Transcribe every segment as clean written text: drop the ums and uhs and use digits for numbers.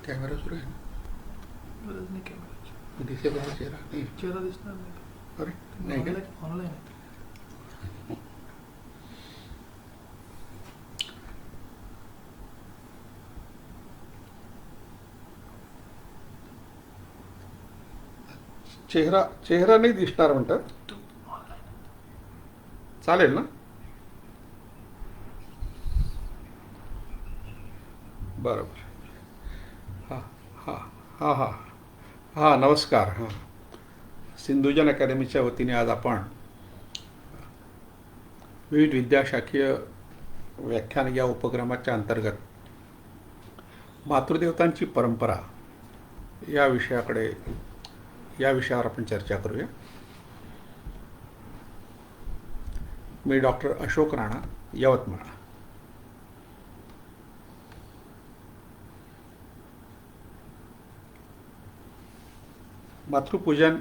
Camera सुरू आहे ना? गरज नाही कॅमेराची. दिसेल हा चेहरा नाही? चेहरा दिसणार नाही. अरे नाही का? ऑनलाईन आहे. चेहरा चेहरा नाही दिसणार म्हणतात. तो ऑनलाईन आहे. चालेल ना? बरोबर. हां हां हां हां हां नमस्कार. हां, सिंधुजन अकॅडमीच्या वतीने आज आपण विविध विद्याशाखीय व्याख्यान या उपक्रमाच्या अंतर्गत मातृदेवतांची परंपरा या विषयावर आपण चर्चा करूया. मी डॉक्टर अशोक राणा, यवतमाळ. मातृपूजन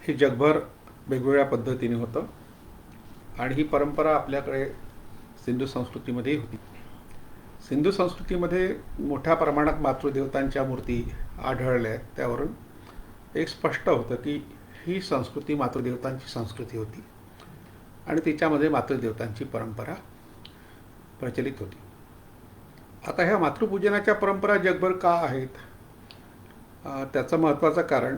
हे जगभर वेगवेगळ्या पद्धतीने होतं आणि ही परंपरा आपल्याकडे सिंधू संस्कृतीमध्येही होती. सिंधू संस्कृतीमध्ये मोठ्या प्रमाणात मातृदेवतांच्या मूर्ती आढळल्या आहेत. त्यावरून एक स्पष्ट होतं की ही संस्कृती मातृदेवतांची संस्कृती होती आणि तिच्यामध्ये मातृदेवतांची परंपरा प्रचलित होती. आता ह्या मातृपूजनाच्या परंपरा जगभर का आहेत? त्याचं महत्त्वाचं कारण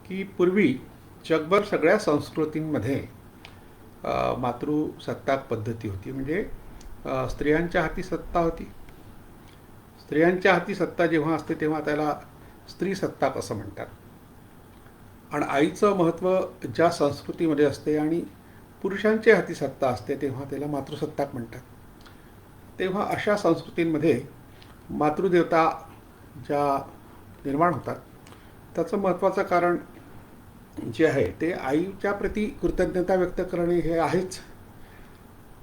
की पूर्वी जगभर सगळ्या संस्कृतींमध्ये मातृसत्ताक पद्धती होती. म्हणजे स्त्रियांच्या हाती सत्ता होती. स्त्रियांच्या हाती सत्ता जेव्हा असते तेव्हा त्याला स्त्रीसत्ताक असं म्हणतात. आणि आईचं महत्त्व ज्या संस्कृतीमध्ये असते आणि पुरुषांच्या हाती सत्ता असते तेव्हा त्याला मातृसत्ताक म्हणतात. तेव्हा अशा संस्कृतींमध्ये मातृदेवता ज्या निर्माण होतात त्याचं महत्त्वाचं कारण जे आहे ते आईच्या प्रती कृतज्ञता व्यक्त करणे हे आहेच.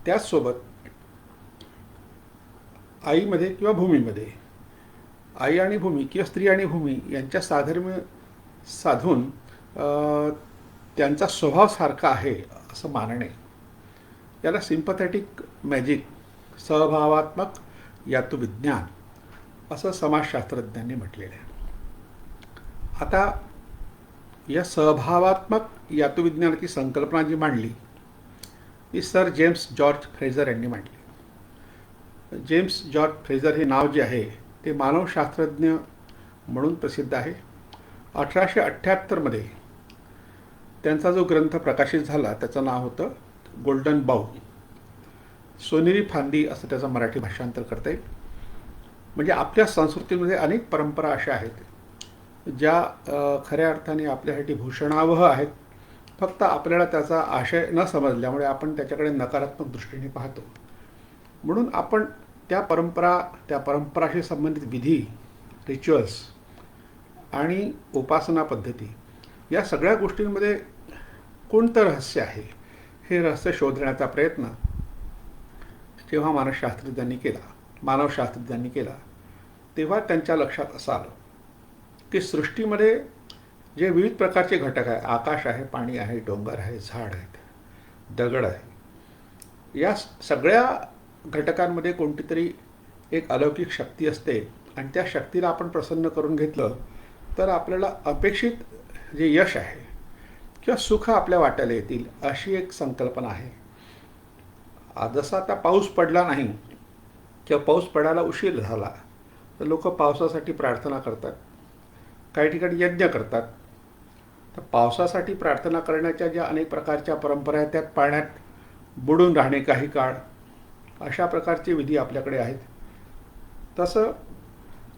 त्याचसोबत आईमध्ये किंवा भूमीमध्ये आई आणि भूमी किंवा स्त्री आणि भूमी यांच्या साधर्म्य साधून त्यांचा स्वभाव सारखा आहे असं मानणे याला सिम्पथॅटिक मॅजिक, सहभावात्मक यातुविज्ञान असं समाजशास्त्रज्ञांनी म्हटलेलं आहे. आता या सहभावात्मक यातुविज्ञानाची संकल्पना जी मांडली ती सर जेम्स जॉर्ज फ्रेझर यांनी मांडली. जेम्स जॉर्ज फ्रेझर हे नाव जे आहे ते मानवशास्त्रज्ञ म्हणून प्रसिद्ध आहे. 1878 त्यांचा जो ग्रंथ प्रकाशित झाला त्याचं नाव होतं गोल्डन बाऊ. सोनेरी फांदी असं त्याचं मराठी भाषांतर करता येईल. म्हणजे आपल्या संस्कृतीमध्ये अनेक परंपरा अशा आहेत ज्या खऱ्या अर्थाने आपल्यासाठी भूषणावह आहेत. फक्त आपल्याला त्याचा आशय न समजल्यामुळे आपण त्याच्याकडे नकारात्मक दृष्टीने पाहतो. म्हणून आपण त्या परंपराशी संबंधित विधी, रिच्युअल्स आणि उपासना पद्धती या सगळ्या गोष्टींमध्ये कोणतं रहस्य आहे हे रहस्य शोधण्याचा प्रयत्न जेव्हा मानवशास्त्रज्ञांनी केला तेव्हा त्यांच्या लक्षात असं आलं की सृष्टीमध्ये जे विविध प्रकारचे घटक आहे, आकाश आहे, पाणी आहे, डोंगर आहे, झाड आहेत, दगड आहे, या सगळ्या घटकांमध्ये कोणती तरी एक अलौकिक शक्ती असते आणि त्या शक्तीला आपण प्रसन्न करून घेतलं तर आपल्याला अपेक्षित जे यश आहे किंवा सुख आपल्या वाट्याला येतील अशी एक संकल्पना आहे. जसं आता पाऊस पडला नाही किंवा पाऊस पडायला उशीर झाला तर लोक पावसासाठी प्रार्थना करतात, काही ठिकाणी यज्ञ करतात. तर पावसासाठी प्रार्थना करण्याच्या ज्या अनेक प्रकारच्या परंपरा आहेत त्यात पाण्यात बुडून राहणे काही काळ अशा प्रकारचे विधी आपल्याकडे आहेत. तसं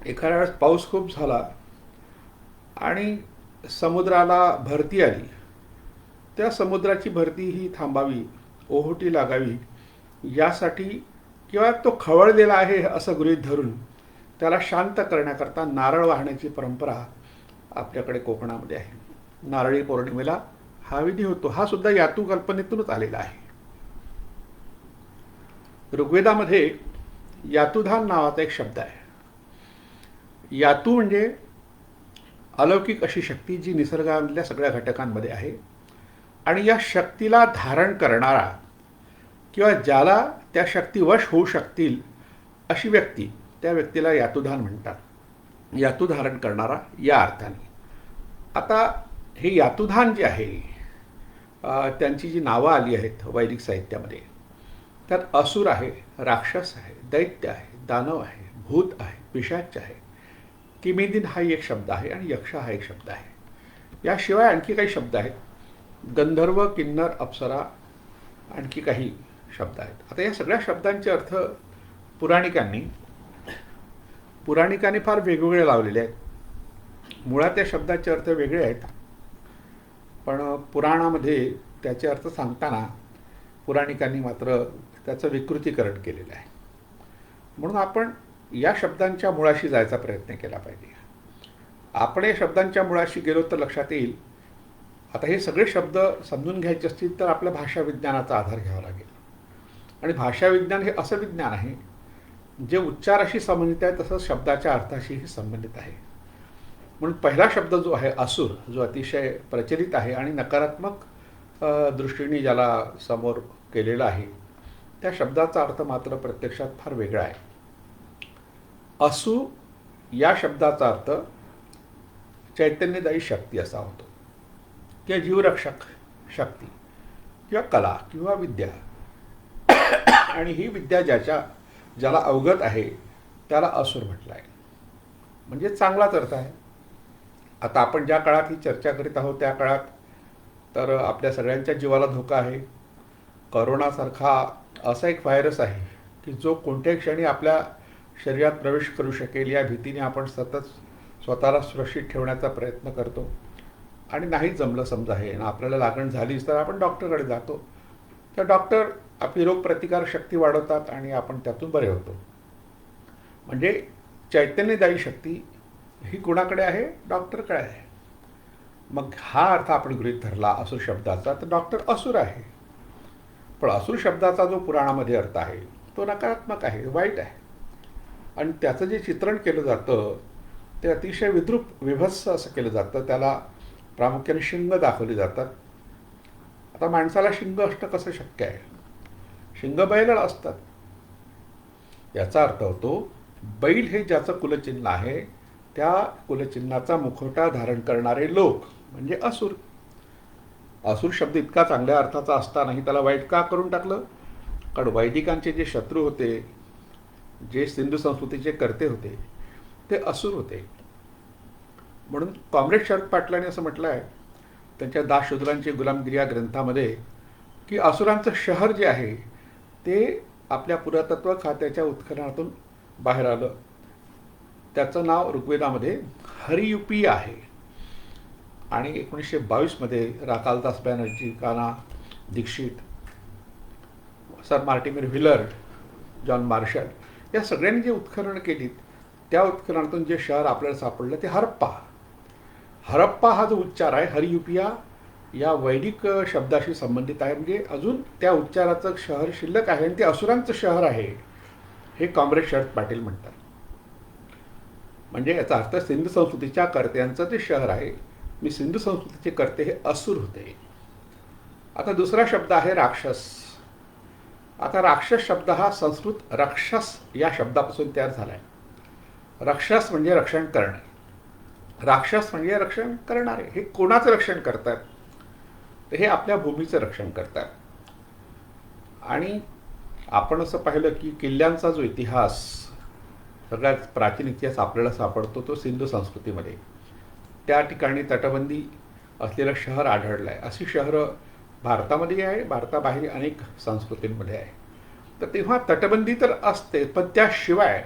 एखाद्या वेळेस पाऊस खूप झाला आणि समुद्राला भरती आली, त्या समुद्राची भरती ही थांबावी, ओहोटी लागावी यासाठी किंवा तो खवळलेला आहे असं गृहीत धरून त्याला शांत करण्याकरता नारळ वाहण्याची परंपरा आपल्याकडे कोकणामध्ये आहे. नारळी पौर्णिमेला हा विधी होतो. हा सुद्धा यातू कल्पनेतूनच आलेला आहे. ऋग्वेदामध्ये यातुधान नावाचा एक शब्द आहे. यातू म्हणजे अलौकिक अशी शक्ती जी निसर्गामधल्या सगळ्या घटकांमध्ये आहे आणि या शक्तीला धारण करणारा किंवा ज्याला त्या शक्तीवश होऊ शकतील अशी व्यक्ती त्या व्यक्तीला यातुधान म्हणतात. यातुधारण करणारा या अर्थाने. आता हे यातुधान जे आहे त्यांची जी नावं आली आहेत वैदिक साहित्यामध्ये, त्यात असुर आहे, राक्षस आहे, दैत्य आहे, दानव आहे, भूत आहे, पिशाच आहे, किमिदिन हा एक शब्द आहे आणि यक्ष हा एक शब्द आहे. याशिवाय आणखी काही शब्द आहेत. गंधर्व, किन्नर, अप्सरा, आणखी काही शब्द आहेत. आता या सगळ्या शब्दांचे अर्थ पुराणिकांनी फार वेगवेगळे लावलेले आहेत. मुळात या शब्दाचे अर्थ वेगळे आहेत, पण पुराणामध्ये त्याचे अर्थ सांगताना पुराणिकांनी मात्र त्याचं विकृतीकरण केलेलं आहे. म्हणून आपण या शब्दांच्या मुळाशी जायचा प्रयत्न केला पाहिजे. आपण या शब्दांच्या मुळाशी गेलो तर लक्षात येईल, आता हे सगळे शब्द समजून घ्यायचे असतील तर आपल्या भाषा विज्ञानाचा आधार घ्यावा लागेल. आणि भाषा विज्ञान हे असं विज्ञान आहे जे उच्चाराशी संबंधित आहे तसंच शब्दाच्या अर्थाशीही संबंधित आहे. म्हणून पहिला शब्द जो आहे असुर, जो अतिशय प्रचलित आहे आणि नकारात्मक दृष्टीने ज्याला समोर केलेला आहे, त्या शब्दाचा अर्थ मात्र प्रत्यक्षात फार वेगळा आहे. असु या शब्दाचा अर्थ चैतन्यदायी शक्ती असा होतो, किंवा जीवरक्षक शक्ती किंवा कला किंवा विद्या. आणि ही विद्या ज्याला अवगत आहे त्याला असुर म्हटलं आहे. म्हणजे चांगलाच अर्थ आहे. आता आपण ज्या काळात ही चर्चा करीत आहोत त्या काळात तर आपल्या सगळ्यांच्या जीवाला धोका आहे. करोनासारखा असा एक व्हायरस आहे की जो कोणत्याही क्षणी आपल्या शरीरात प्रवेश करू शकेल या भीतीने आपण सतत स्वतःला सुरक्षित ठेवण्याचा प्रयत्न करतो. आणि नाही जमलं समजा हे ना आपल्याला लागण झालीच तर आपण डॉक्टरकडे जातो. तर डॉक्टर आपली रोगप्रतिकार शक्ती वाढवतात आणि आपण त्यातून बरे होतो. म्हणजे चैतन्यदायी शक्ती ही कुणाकडे आहे? डॉक्टरकडे आहे. मग हा अर्थ आपण गृहीत धरला असुर शब्दाचा तर डॉक्टर असुर आहे. पण असुर शब्दाचा जो पुराणामध्ये अर्थ आहे तो नकारात्मक आहे, वाईट आहे. आणि त्याचं जे चित्रण केलं जातं ते अतिशय विद्रूप विभत्स असं केलं जातं. त्याला प्रामुख्याने शिंग दाखवली जातात. आता माणसाला शिंग असणं कसं शक्य आहे? शिंग बैलाला असतात. याचा अर्थ होतो बैल हे ज्याचं कुलचिन्ह आहे त्या कुलचिन्हाचा मुखवटा धारण करणारे लोक म्हणजे असुर. असुर शब्द इतका चांगल्या अर्थाचा असतानाही त्याला वाईट का करून टाकलं? कारण वैदिकांचे जे शत्रू होते, जे सिंधू संस्कृतीचे कर्ते होते, ते असुर होते. म्हणून कॉम्रेड शरद पाटलांनी असं म्हटलं आहे त्यांच्या दासशूद्रांची गुलामगिरी या ग्रंथामध्ये की असुरांचं शहर जे आहे ते आपल्या पुरातत्व खात्याच्या उत्खननातून बाहेर आलं. त्याचं नाव ऋग्वेदामध्ये हरियुपी आहे. आणि 1922 राकालदास बॅनर्जी, काना Dikshit, sir Mortimer Wheeler, John Marshall या सगळ्यांनी जे उत्खनन केली त्या उत्खननातून जे शहर आपल्याला सापडलं ते हरप्पा. हरप्पा हा जो उच्चार आहे हरियुपिया या वैदिक शब्दाशी संबंधित आहे. म्हणजे अजून त्या उच्चाराचं शहर शिल्लक आहे आणि ते असुरांचं शहर आहे हे कॉम्रेड शरद पाटील म्हणतात. म्हणजे याचा अर्थ सिंधू संस्कृतीच्या कर्त्यांचं ते शहर आहे. मी सिंधू संस्कृतीचे कर्ते हे असुर होते. आता दुसरा शब्द आहे राक्षस. आता राक्षस शब्द हा संस्कृत रक्षस या शब्दापासून तयार झाला आहे. रक्षस म्हणजे रक्षण करणे, राक्षस म्हणजे रक्षण करणारे. हे कोणाचं रक्षण करतात? तर हे आपल्या भूमीचं रक्षण करतात. आणि आपण असं पाहिलं की किल्ल्यांचा जो इतिहास, सगळ्यात प्राचीन इतिहास आपल्याला सापडतो तो सिंधू संस्कृतीमध्ये. त्या ठिकाणी तटबंदी असलेलं शहर आढळलं आहे. अशी शहरं भारतामध्ये आहे, भारताबाहेर अनेक संस्कृतींमध्ये आहे. तर तेव्हा तटबंदी तर असते, पण त्याशिवाय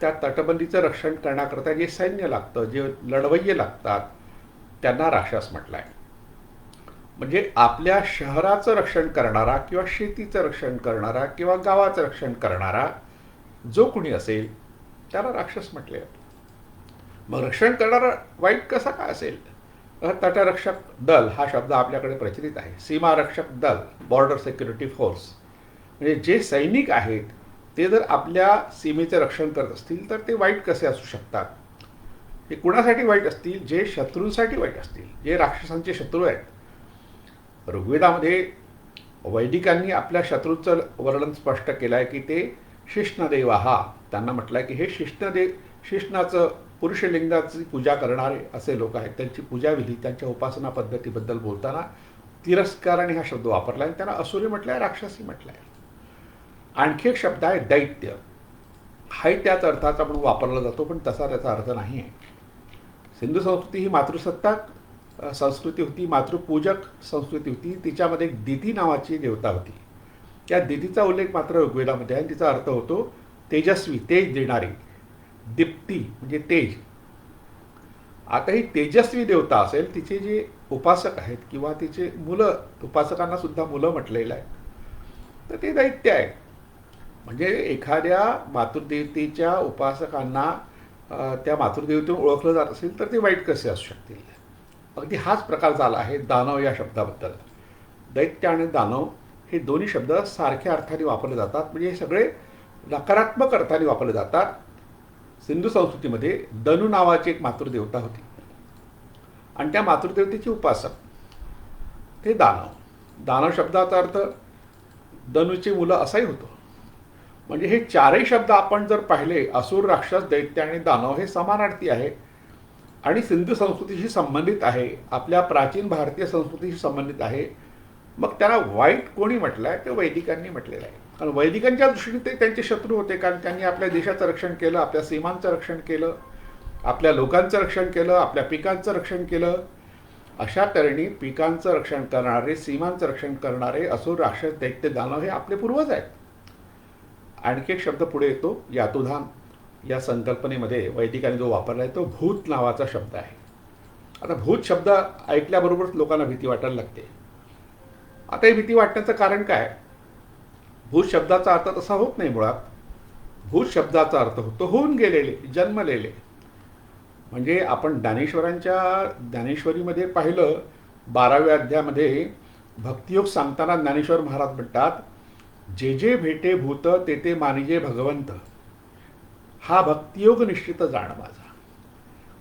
त्या तटबंदीचं रक्षण करण्याकरता जे सैन्य लागतं, जे लढवय्ये लागतात, त्यांना राक्षस म्हटलं आहे. म्हणजे आपल्या शहराचं रक्षण करणारा किंवा शेतीचं रक्षण करणारा किंवा गावाचं रक्षण करणारा जो कोणी असेल त्याला राक्षस म्हटले. मग रक्षण करणारा वाईट कसा काय असेल? तटरक्षक दल हा शब्द आपल्याकडे प्रचलित आहे. सीमारक्षक दल, बॉर्डर सिक्युरिटी फोर्स, म्हणजे जे सैनिक आहेत ते जर आपल्या सीमेचे रक्षण करत असतील तर ते वाईट कसे असू शकतात? हे कुणासाठी वाईट असतील? जे शत्रूंसाठी वाईट असतील, जे राक्षसांचे शत्रू आहेत. ऋग्वेदामध्ये वैदिकांनी आपल्या शत्रूचं वर्णन स्पष्ट केलं आहे की ते शिष्णदेव हा त्यांना म्हटलं की हे शिष्णाचं पुरुषलिंगाची पूजा करणारे असे लोक आहेत. त्यांची पूजाविधी त्यांच्या उपासना पद्धतीबद्दल बोलताना तिरस्काराने हा शब्द वापरला आणि त्यांना असुरी म्हटलंय, राक्षसी म्हटलंय. आणखी एक शब्द आहे दैत्य. हाही त्याच अर्थाचा म्हणून वापरला जातो, पण तसा त्याचा अर्थ नाही आहे. सिंधू संस्कृती ही मातृसत्ताक संस्कृती होती, मातृपूजक संस्कृती होती. तिच्यामध्ये एक दिती नावाची देवता होती. त्या दितीचा उल्लेख मात्र ऋग्वेदामध्ये आहे आणि तिचा अर्थ होतो तेजस्वी, तेज देणारी, दीप्ती म्हणजे तेज. आता ही तेजस्वी देवता असेल, तिचे जे उपासक आहेत किंवा तिचे मुलं, उपासकांना सुद्धा मुलं म्हटलेलं आहे, तर ते दैत्य आहे. म्हणजे एखाद्या मातृदेवतेच्या उपासकांना त्या मातृदेवतेतून ओळखलं जात असेल तर ते वाईट कसे असू शकतील. अगदी हाच प्रकार झाला आहे दानव या शब्दाबद्दल. दैत्य आणि दानव हे दोन्ही शब्द सारख्या अर्थाने वापरले जातात, म्हणजे हे सगळे नकारात्मक अर्थाने वापरले जातात. सिंधू संस्कृतीमध्ये दनू नावाची एक मातृदेवता होती आणि त्या मातृदेवतेचे उपासक ते दानव. दानव शब्दाचा अर्थ दनूची मुलं असाही होतो. म्हणजे हे चारही शब्द आपण जर पाहिले, असुर, राक्षस, दैत्य आणि दानव हे समानार्थी आहे आणि सिंधू संस्कृतीशी संबंधित आहे, आपल्या प्राचीन भारतीय संस्कृतीशी संबंधित आहे. मग त्याला वाईट कोणी म्हटलं आहे? ते वैदिकांनी म्हटलेलं आहे. कारण वैदिकांच्या दृष्टीने ते त्यांचे शत्रू होते, कारण त्यांनी आपल्या देशाचं रक्षण केलं, आपल्या सीमांचं रक्षण केलं, आपल्या लोकांचं रक्षण केलं, आपल्या पिकांचं रक्षण केलं. अशा तऱ्हेने पिकांचं रक्षण करणारे, सीमांचं रक्षण करणारे असुर, राक्षस, दैत्य, दानव हे आपले पूर्वज आहेत. आणखी एक शब्द पुढे येतो यातुधान. या संकल्पनेमध्ये वैदिकांनी जो वापरला आहे तो भूत नावाचा शब्द आहे. आता भूत शब्द ऐकल्याबरोबरच लोकांना भीती वाटायला लागते. आता ही भीती वाटण्याचं कारण काय? भूत शब्दाचा अर्थ तसा होत नाही. मुळात भूत शब्दाचा अर्थ होतो होऊन गेलेले, जन्मलेले. म्हणजे आपण ज्ञानेश्वरीमध्ये पाहिलं, 12व्या अध्यायामध्ये भक्तियोग सांगताना ज्ञानेश्वर महाराज म्हणतात, जे जे भेटे भूत ते ते मानिजे भगवंत, हा भक्तियोग निश्चित जाण माझा.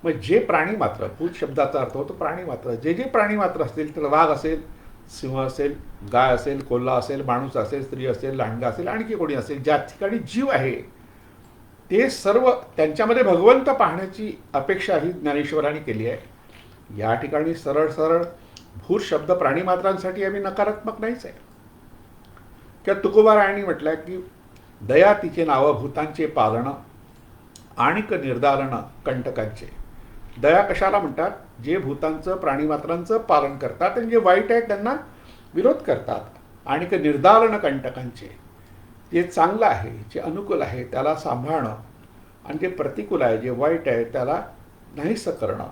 मग जे प्राणी मात्र, भूत शब्दाचा अर्थ होतो प्राणी मात्र, जे जे प्राणी मात्र असतील, तर वाघ असेल, सिंह असेल, गाय असेल, कोल्हा असेल, माणूस असेल, स्त्री असेल, लांडगा असेल, आणखी कोणी असेल, ज्या ठिकाणी जीव आहे ते सर्व त्यांच्यामध्ये भगवंत पाहण्याची अपेक्षा ही ज्ञानेश्वरांनी केली आहे. या ठिकाणी सरळ सरळ भूत शब्द प्राणीमात्रांसाठी आम्ही नकारात्मक नाहीच आहे. किंवा तुकोबारायांनी म्हटलं की दया तिचे नाव भूतांचे पालन आणिक निर्दारण कंटकांचे. दया कशाला म्हणतात? जे भूतांचं, प्राणीमात्रांचं पालन करतात आणि जे वाईट आहे त्यांना विरोध करतात. आणिक निर्दारण कंटकांचे, जे चांगलं आहे, जे अनुकूल आहे त्याला सांभाळणं आणि जे प्रतिकूल आहे, जे वाईट आहे त्याला नाहीसं करणं.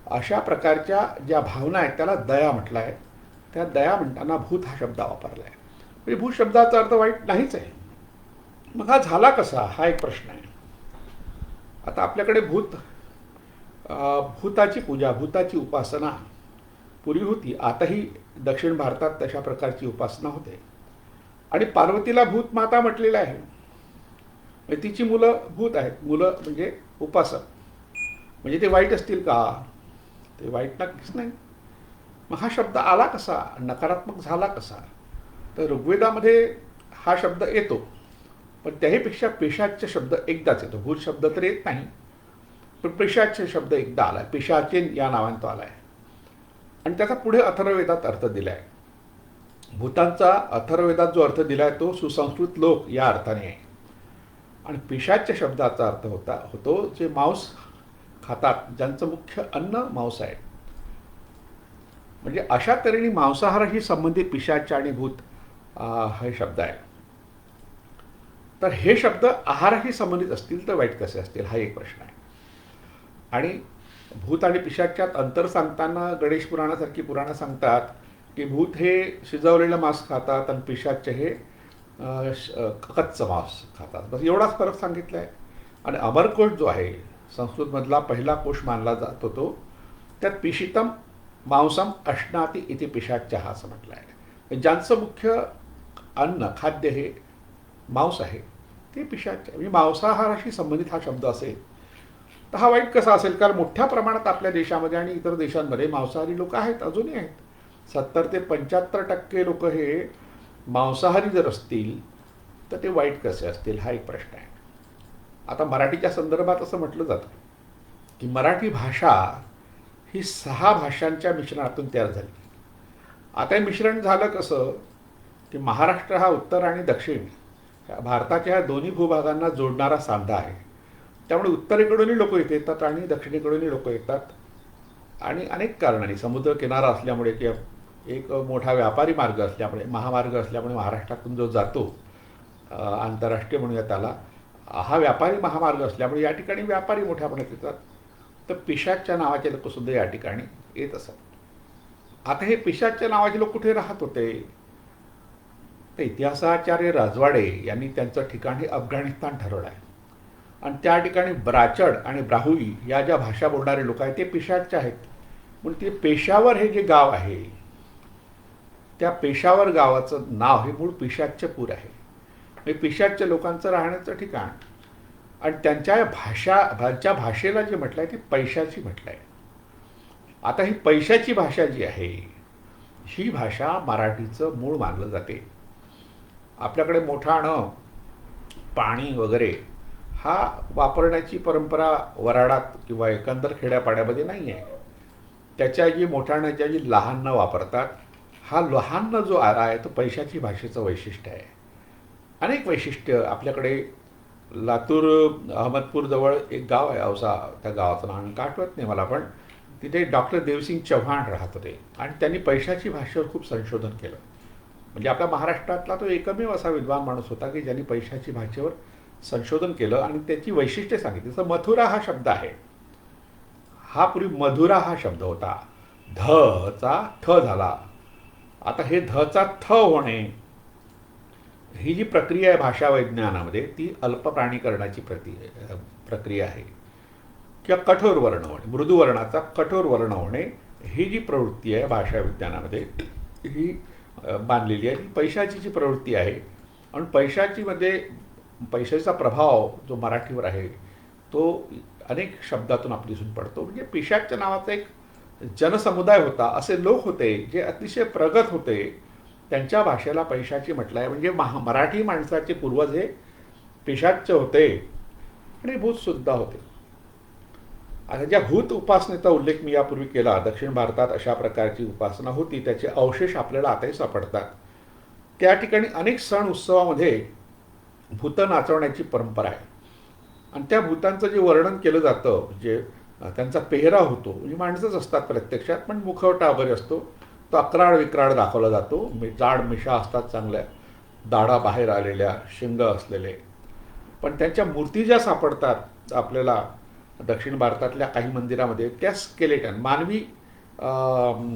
अशा प्रकारच्या ज्या भावना आहेत त्याला दया म्हटलं आहे. त्या दया म्हणताना भूत हा शब्द वापरला आहे. म्हणजे भूत शब्दाचा अर्थ वाईट नाहीच आहे. मग हा झाला कसा, हा एक प्रश्न आहे. आता आपल्याकडे भूताची पूजा, भूताची उपासना पूर्वी होती. आताही दक्षिण भारतात तशा प्रकारची उपासना होते. आणि पार्वतीला भूत माता म्हटलेलं आहे. म्हणजे तिची मुलं भूत आहेत. मुलं म्हणजे उपासक. म्हणजे ते वाईट असतील का? ते वाईट नक्कीच नाही. मग हा शब्द आला कसा, नकारात्मक झाला कसा? तर ऋग्वेदामध्ये हा शब्द येतो, पण त्याहीपेक्षा पिशाच्य शब्द एकदाच येतो. भूत शब्द तर येत नाही, पण पिशाच्य शब्द एकदा आला आहे. पिशाचेन या नावाने तो आला आहे आणि त्याचा पुढे अथर्ववेदात अर्थ दिला आहे. भूतांचा अथर्ववेदात जो अर्थ दिला आहे तो सुसंस्कृत लोक या अर्थाने आहे. आणि पिशाच्य शब्दाचा अर्थ होतो जे मांस खातात, ज्यांचं मुख्य अन्न मांस आहे. म्हणजे अशा तऱ्हेने मांसाहाराशी संबंधित पिशाच्य आणि भूत हे शब्द आहे. तर हे शब्द आहाराशी संबंधित असतील तर वाईट कसे असतील, हा एक प्रश्न आहे. आणि भूत आणि पिशाच्यात अंतर सांगताना गणेश पुराणासारखी पुराणं सांगतात की भूत हे शिजवलेलं मांस खातात आणि पिशाच्य हे कच्चं मांस खातात. बस एवढाच फरक सांगितला आहे. आणि अमरकोश जो आहे संस्कृतमधला पहिला कोश मानला जातो तो, त्यात पिशितम मांसम अश्नाती इथे पिशाच्य हा असं म्हटलं आहे. ज्यांचं मुख्य अन्न खाद्य हे मांस आहे ते पिशाच्य. म्हणजे मांसाहाराशी संबंधित हा शब्द असेल तर हा वाईट कसा असेल? कारण मोठ्या प्रमाणात आपल्या देशामध्ये आणि इतर देशांमध्ये मांसाहारी लोक आहेत, अजूनही आहेत. 70 ते 75% लोक हे मांसाहारी जर असतील तर ते वाईट कसे असतील हा एक प्रश्न आहे. आता मराठीच्या संदर्भात असं म्हटलं जातं की मराठी भाषा ही 6 भाषांच्या मिश्रणातून तयार झाली. आता हे मिश्रण झालं कसं की महाराष्ट्र हा उत्तर आणि दक्षिण या भारताच्या ह्या दोन्ही भूभागांना जोडणारा सांधा आहे. त्यामुळे उत्तरेकडूनही लोक इथे येतात आणि दक्षिणेकडूनही लोक येतात. आणि अनेक कारणांनी समुद्र किनारा असल्यामुळे किंवा एक मोठा व्यापारी मार्ग असल्यामुळे महामार्ग असल्यामुळे महाराष्ट्रातून जो जातो आंतरराष्ट्रीय म्हणूया त्याला हा व्यापारी महामार्ग असल्यामुळे या ठिकाणी व्यापारी मोठ्या प्रमाणात येतात. तर पिशाचच्या नावाचे लोकसुद्धा या ठिकाणी येत असतात. आता हे पिशाचच्या नावाचे लोक कुठे राहत होते तर इतिहासाचार्य राजवाडे यांनी त्यांचं ठिकाण हे अफगाणिस्तान ठरवलं आहे. आणि त्या ठिकाणी ब्राचड आणि ब्राहुई या ज्या भाषा बोलणारे लोक आहेत ते पिशाचचे आहेत. म्हणून ते पेशावर हे जे गाव आहे त्या पेशावर गावाचं नाव हे मूळ पिशाच्यपूर आहे. म्हणजे पिशाच्य लोकांचं राहण्याचं ठिकाण. आणि त्यांच्या भाषेला जे म्हटलं आहे ते पैशाची म्हटलं आहे. आता ही पैशाची भाषा जी आहे ही भाषा मराठीचं मूळ मानलं जाते. आपल्याकडे मोठाणं पाणी वगैरे हा वापरण्याची परंपरा वराडात किंवा एकंदर खेड्यापाड्यामध्ये नाही आहे. त्याच्या जी मोठाण्याच्या जी लहाननं वापरतात हा लहाननं जो आरा आहे तो पैशाची भाषेचं वैशिष्ट्य आहे. अनेक वैशिष्ट्य आपल्याकडे लातूर अहमदपूरजवळ एक गाव आहे औसा, त्या गावाचं नाव का आठवत नाही मला, पण तिथे डॉक्टर देवसिंग चव्हाण राहत होते आणि त्यांनी पैशाची भाषेवर खूप संशोधन केलं. म्हणजे आपल्या महाराष्ट्रातला तो एकमेव असा विद्वान माणूस होता की ज्यांनी पैशाची भाषेवर संशोधन केलं आणि त्याची वैशिष्ट्ये सांगितली. जसं मथुरा हा शब्द आहे हा पूर्वी मधुरा हा शब्द होता. धचा थ झाला. आता हे धचा थ होणे ही जी प्रक्रिया आहे भाषा विज्ञानामध्ये ती अल्पप्राणीकरणाची प्रक्रिया आहे. किंवा कठोर वर्ण होणे, मृदू वर्णाचा कठोर वर्ण होणे ही जी प्रवृत्ती आहे भाषा विज्ञानामध्ये ही बांधलेली आहे. ही पैशाची जी प्रवृत्ती आहे. आणि पैशाचा प्रभाव जो मराठीवर आहे तो अनेक शब्दातून आपली दिसून पडतो. म्हणजे पिशाच्या नावाचा एक जनसमुदाय होता. असे लोक होते जे अतिशय प्रगत होते. त्यांच्या भाषेला पैशाची म्हटलं आहे. म्हणजे मराठी माणसाचे पूर्वज हे पिशाच्य होते आणि भूतसुद्धा होते. आता ज्या भूत उपासनेचा उल्लेख मी यापूर्वी केला, दक्षिण भारतात अशा प्रकारची उपासना होती, त्याचे अवशेष आपल्याला आताही सापडतात. त्या ठिकाणी अनेक सण उत्सवामध्ये भूत नाचवण्याची परंपरा आहे. आणि त्या भूतांचं जे वर्णन केलं जातं जे त्यांचा पेहराव होतो म्हणजे माणसंच असतात प्रत्यक्षात, पण मुखवटा वगैरे असतो तो अक्राळ विक्राळ दाखवला जातो. जाड मिशा असतात, चांगल्या दाढा बाहेर आलेल्या, शिंग असलेले. पण त्यांच्या मूर्ती ज्या सापडतात आपल्याला दक्षिण भारतातल्या काही मंदिरामध्ये त्या स्केलेटन मानवी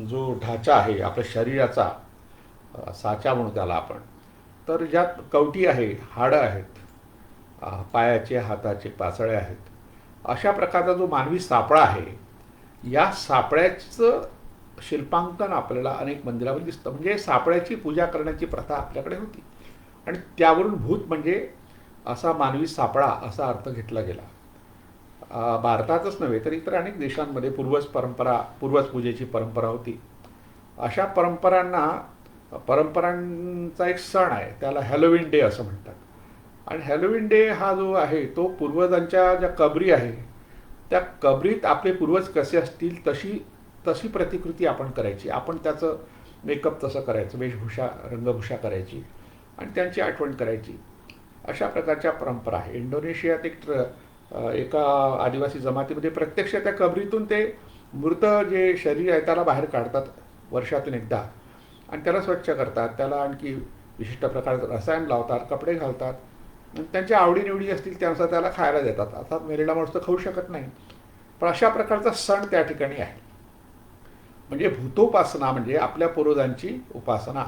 जो ढाचा आहे आपल्या शरीराचा साचा म्हणू त्याला आपण, तर ज्यात कवटी आहे, हाडं आहेत, पायाचे हाताचे पाचळे आहेत, अशा प्रकारचा जो मानवी सापळा आहे या सापळ्याचं शिल्पांकन आपल्याला अनेक मंदिरामध्ये दिसतं. म्हणजे सापळ्याची पूजा करण्याची प्रथा आपल्याकडे होती आणि त्यावरून भूत म्हणजे असा मानवी सापळा असा अर्थ घेतला गेला. भारतातच नव्हे तर इतर अनेक देशांमध्ये पूर्वज पूजेची परंपरा होती. अशा परंपरांचा एक सण आहे त्याला हॅलोविन डे असं म्हणतात. आणि हॅलोविन डे हा जो आहे तो पूर्वजांच्या ज्या कबरी आहे त्या कबरीत आपले पूर्वज कसे असतील तशी प्रतिकृती आपण करायची. आपण त्याचं मेकअप तसं करायचं, वेशभूषा रंगभूषा करायची आणि त्यांची आठवण करायची. अशा प्रकारच्या परंपरा आहे. इंडोनेशियात एका आदिवासी जमातीमध्ये प्रत्यक्ष त्या कबरीतून ते मृत जे शरीर आहे त्याला बाहेर काढतात वर्षातून एकदा आणि त्याला स्वच्छ करतात. त्याला आणखी विशिष्ट प्रकारचं रसायन लावतात, कपडे घालतात आणि त्यांच्या आवडीनिवडी असतील त्यानुसार त्याला खायला देतात. आता मेलेला माणूस तर खाऊ शकत नाही, पण अशा प्रकारचा सण त्या ठिकाणी आहे. म्हणजे भूतोपासना म्हणजे आपल्या पूर्वजांची उपासना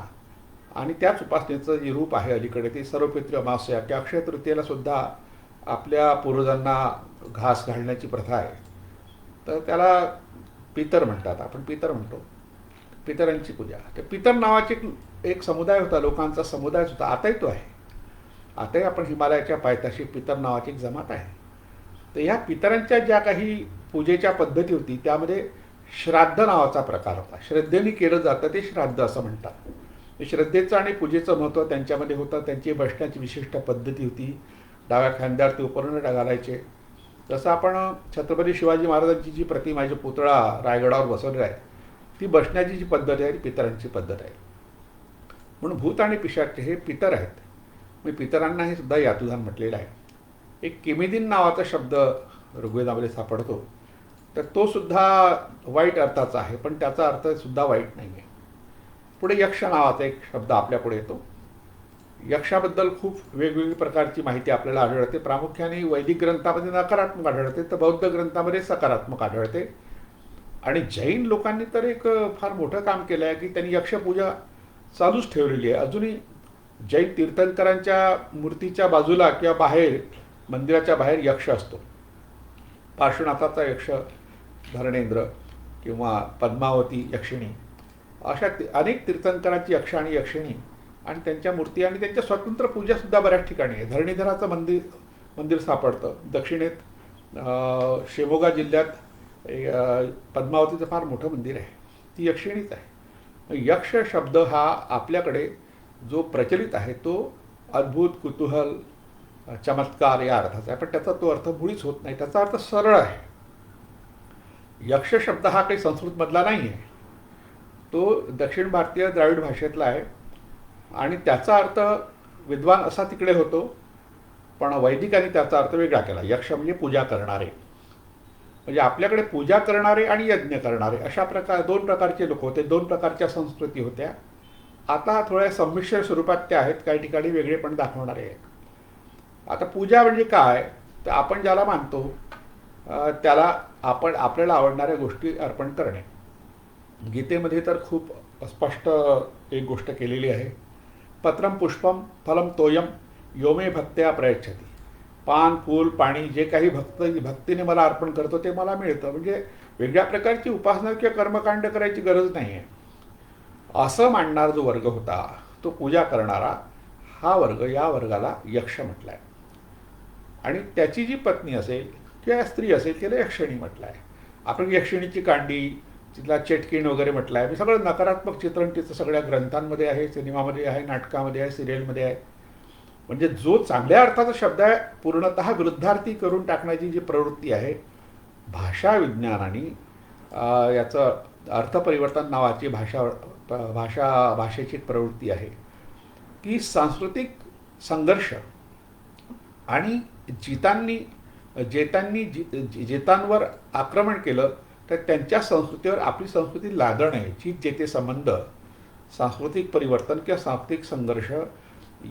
आणि त्याच उपासनेचं जे रूप आहे अलीकडे ते सर्वपितृ अमावस्या किंवा अक्षय तृतीयेला सुद्धा आपल्या पूर्वजांना घास घालण्याची प्रथा आहे. तर त्याला पितर म्हणतात, आपण पितर म्हणतो, पितरांची पूजा. ते पितर नावाचे एक समुदाय होता, लोकांचा समुदायच होता. आताही तो आहे. आताही आपण हिमालयाच्या पायथ्याशी पितर नावाची एक जमात आहे. तर ह्या पितरांच्या ज्या काही पूजेच्या पद्धती होती त्यामध्ये श्राद्ध नावाचा प्रकार होता. श्रद्धेने केलं जातं ते श्राद्ध असं म्हणतात. श्रद्धेचं आणि पूजेचं महत्त्व त्यांच्यामध्ये होतं. त्यांची बसण्याची विशिष्ट पद्धती होती. डाव्या खांद्यावर ते उपर्ण घालायचे. जसं आपण छत्रपती शिवाजी महाराजांची जी प्रतिमा जो पुतळा रायगडावर बसवलेला आहे, ती बसण्याची जी पद्धत आहे ती पितरांची पद्धत आहे. म्हणून भूत आणि पिशाच हे पितर आहेत. मी पितरांना हे सुद्धा यातुधान म्हटलेलं आहे. एक किमिदिन नावाचा शब्द ऋग्वेदामध्ये सापडतो, तर तो सुद्धा वाईट अर्थाचा आहे, पण त्याचा अर्थ सुद्धा वाईट नाही आहे. पुढे यक्ष नावाचा एक शब्द आपल्यापुढे येतो. यक्षाबद्दल खूप वेगवेगळी प्रकारची माहिती आपल्याला आढळते. प्रामुख्याने वैदिक ग्रंथामध्ये नकारात्मक आढळते, तर बौद्ध ग्रंथामध्ये सकारात्मक आढळते. आणि जैन लोकांनी तर एक फार मोठं काम केलं आहे की त्यांनी यक्षपूजा चालूच ठेवलेली आहे. अजूनही जैन तीर्थंकरांच्या मूर्तीच्या बाजूला किंवा बाहेर मंदिराच्या बाहेर यक्ष असतो. पार्श्वनाथाचा यक्ष, धरणेंद्र किंवा पद्मावती यक्षिणी, अशा अनेक तीर्थंकरांची यक्ष आणि यक्षिणी आणि त्यांच्या मूर्ती आणि त्यांच्या स्वतंत्र पूजासुद्धा बऱ्याच ठिकाणी आहे. धरणीधराचं मंदिर सापडतं दक्षिणेत. शिवमोगा जिल्ह्यात पद्मावतीचं फार मोठं मंदिर आहे, ती यक्षिणीच आहे. यक्ष शब्द हा आपल्याकडे जो प्रचलित आहे तो अद्भुत, कुतूहल, चमत्कार या अर्थाचा आहे, पण त्याचा तो अर्थ मुळीच होत नाही. त्याचा अर्थ सरळ आहे. यक्ष शब्द हा काही संस्कृतमधला नाही आहे, तो दक्षिण भारतीय द्राविड भाषेतला आहे आणि त्याचा अर्थ विद्वान असा तिकडे होतो, पण वैदिकांनी त्याचा अर्थ वेगळा केला. यक्ष म्हणजे पूजा करणारे, म्हणजे आपल्याकडे पूजा करणारे आणि यज्ञ करणारे अशा दोन प्रकारचे लोक होते, दोन प्रकारच्या संस्कृती होत्या. आता थोड्या संमिश्र स्वरूपात त्या आहेत, काही ठिकाणी वेगळेपण दाखवणारे आहेत. आता पूजा म्हणजे काय, तर आपण ज्याला मानतो त्याला आपल्याला आवडणाऱ्या गोष्टी अर्पण करणे. गीतेमध्ये तर खूप स्पष्ट एक गोष्ट केलेली आहे. पत्रम पुष्पम फलम तोयम यो मे भक्त्या प्रयच्छती. पान, फूल, पाणी जे काही भक्तीने मला अर्पण करतो ते मला मिळतं. म्हणजे वेगळ्या प्रकारची उपासना किंवा कर्मकांड करायची गरज नाही आहे असं मांडणारा जो वर्ग होता, तो पूजा करणारा हा वर्ग, या वर्गाला यक्ष म्हटलं आहे. आणि त्याची जी पत्नी असेल किंवा स्त्री असेल तिला यक्षिणी म्हटलं आहे. आपण यक्षिणीची कांडी, तिथला चेटकीण वगैरे म्हटलं आहे. सगळं नकारात्मक चित्रण तिचं सगळ्या ग्रंथांमध्ये आहे, सिनेमामध्ये आहे, नाटकामध्ये आहे, सिरियलमध्ये आहे. म्हणजे जो चांगल्या अर्थाचा शब्द आहे पूर्णतः विरुद्धार्थी करून टाकण्याची जी प्रवृत्ती आहे, भाषा विज्ञानाने याचं अर्थपरिवर्तन नावाची भाषेची प्रवृत्ती आहे की सांस्कृतिक संघर्ष आणि जेतांवर आक्रमण केलं तर त्यांच्या संस्कृतीवर आपली संस्कृती लादू नये. जीत जेते संबंध, सांस्कृतिक परिवर्तन किंवा सांस्कृतिक संघर्ष,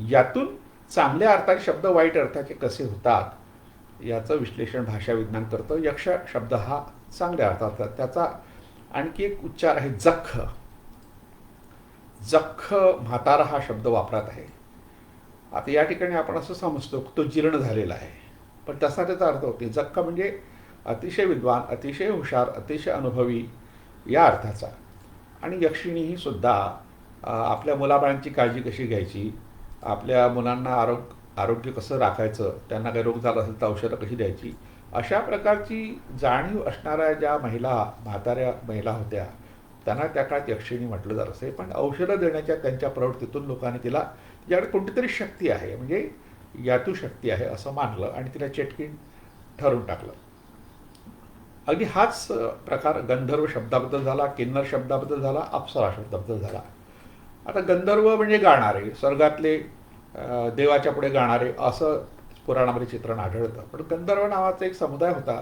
यातून चांगल्या अर्थाचे शब्द वाईट अर्थाचे कसे होतात याचं विश्लेषण भाषा विज्ञान करतं. यक्ष शब्द हा चांगल्या अर्थाचा. त्याचा आणखी एक उच्चार आहे जख. जख म्हातारा हा शब्द वापरात आहे. आता या ठिकाणी आपण असं समजतो तो जीर्ण झालेला आहे, पण तसा त्याचा अर्थ होते. जख म्हणजे अतिशय विद्वान, अतिशय हुशार, अतिशय अनुभवी या अर्थाचा. आणि यक्षिणी ही सुद्धा आपल्या मुलाबाळांची काळजी कशी घ्यायची, आपल्या मुलांना आरोग्य कसं राखायचं, त्यांना काही रोग झाला असेल तर औषधं कशी द्यायची, अशा प्रकारची जाणीव असणाऱ्या ज्या म्हाताऱ्या महिला होत्या त्यांना त्या काळात यक्षिणी म्हटलं जात असे. पण औषधं देण्याच्या त्यांच्या प्रवृत्तीतून लोकांनी तिच्याकडे कोणतीतरी शक्ती आहे, म्हणजे यातू शक्ती आहे असं मानलं आणि तिला चेटकीण ठरवून टाकलं. अगदी हाच प्रकार गंधर्व शब्दाबद्दल झाला, किन्नर शब्दाबद्दल झाला, अप्सरा शब्दाबद्दल झाला. आता गंधर्व म्हणजे गाणारे, स्वर्गातले देवाच्या पुढे गाणारे असं पुराणामध्ये चित्रण आढळतं. पण गंधर्व नावाचा एक समुदाय होता.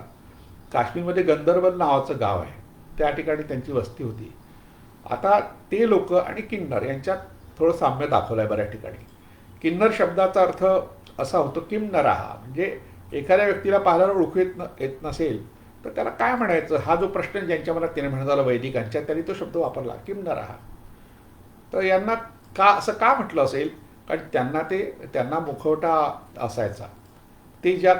काश्मीरमध्ये गंधर्व नावाचं गाव आहे, त्या ठिकाणी त्यांची वस्ती होती. आता ते लोक आणि किन्नर यांच्यात थोडं साम्य दाखवलं आहे बऱ्याच ठिकाणी. किन्नर शब्दाचा अर्थ असा होतो किम नराह, म्हणजे एखाद्या व्यक्तीला पाहिल्यावर ओळखू येत नसेल तर त्याला काय म्हणायचं, हा जो प्रश्न ज्यांच्या मनात त्याने म्हणत आला वैदिकांच्या, त्यांनी तो शब्द वापरला किम नराह. तर यांना असं का म्हटलं असेल, कारण त्यांना मुखवटा असायचा. ते ज्या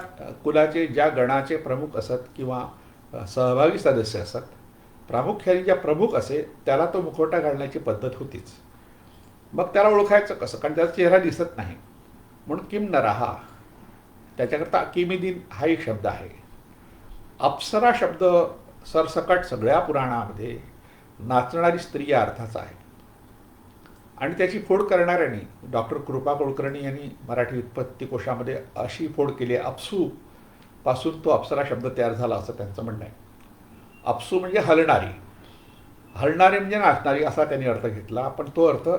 कुलाचे, ज्या गणाचे प्रमुख असत किंवा सहभागी सदस्य असत, प्रामुख्याने ज्या प्रमुख असे त्याला तो मुखवटा घालण्याची पद्धत होतीच. मग त्याला ओळखायचं कसं, कारण त्याचा चेहरा दिसत नाही, म्हणून किम नराहा. त्याच्याकरता किमिदिन हा एक शब्द आहे. अप्सरा शब्द सरसकट सगळ्या पुराणामध्ये नाचणारी स्त्री या अर्थाचा आहे. आणि त्याची फोड करणाऱ्यांनी डॉक्टर कृपा कुलकर्णी यांनी मराठी व्युत्पत्ती कोशामध्ये अशी फोड केली आहे, अपसू पासून तो अप्सरा शब्द तयार झाला असं त्यांचं म्हणणं आहे. अपसू म्हणजे हलणारी, हलणारी म्हणजे नाचणारी असा त्यांनी अर्थ घेतला, पण तो अर्थ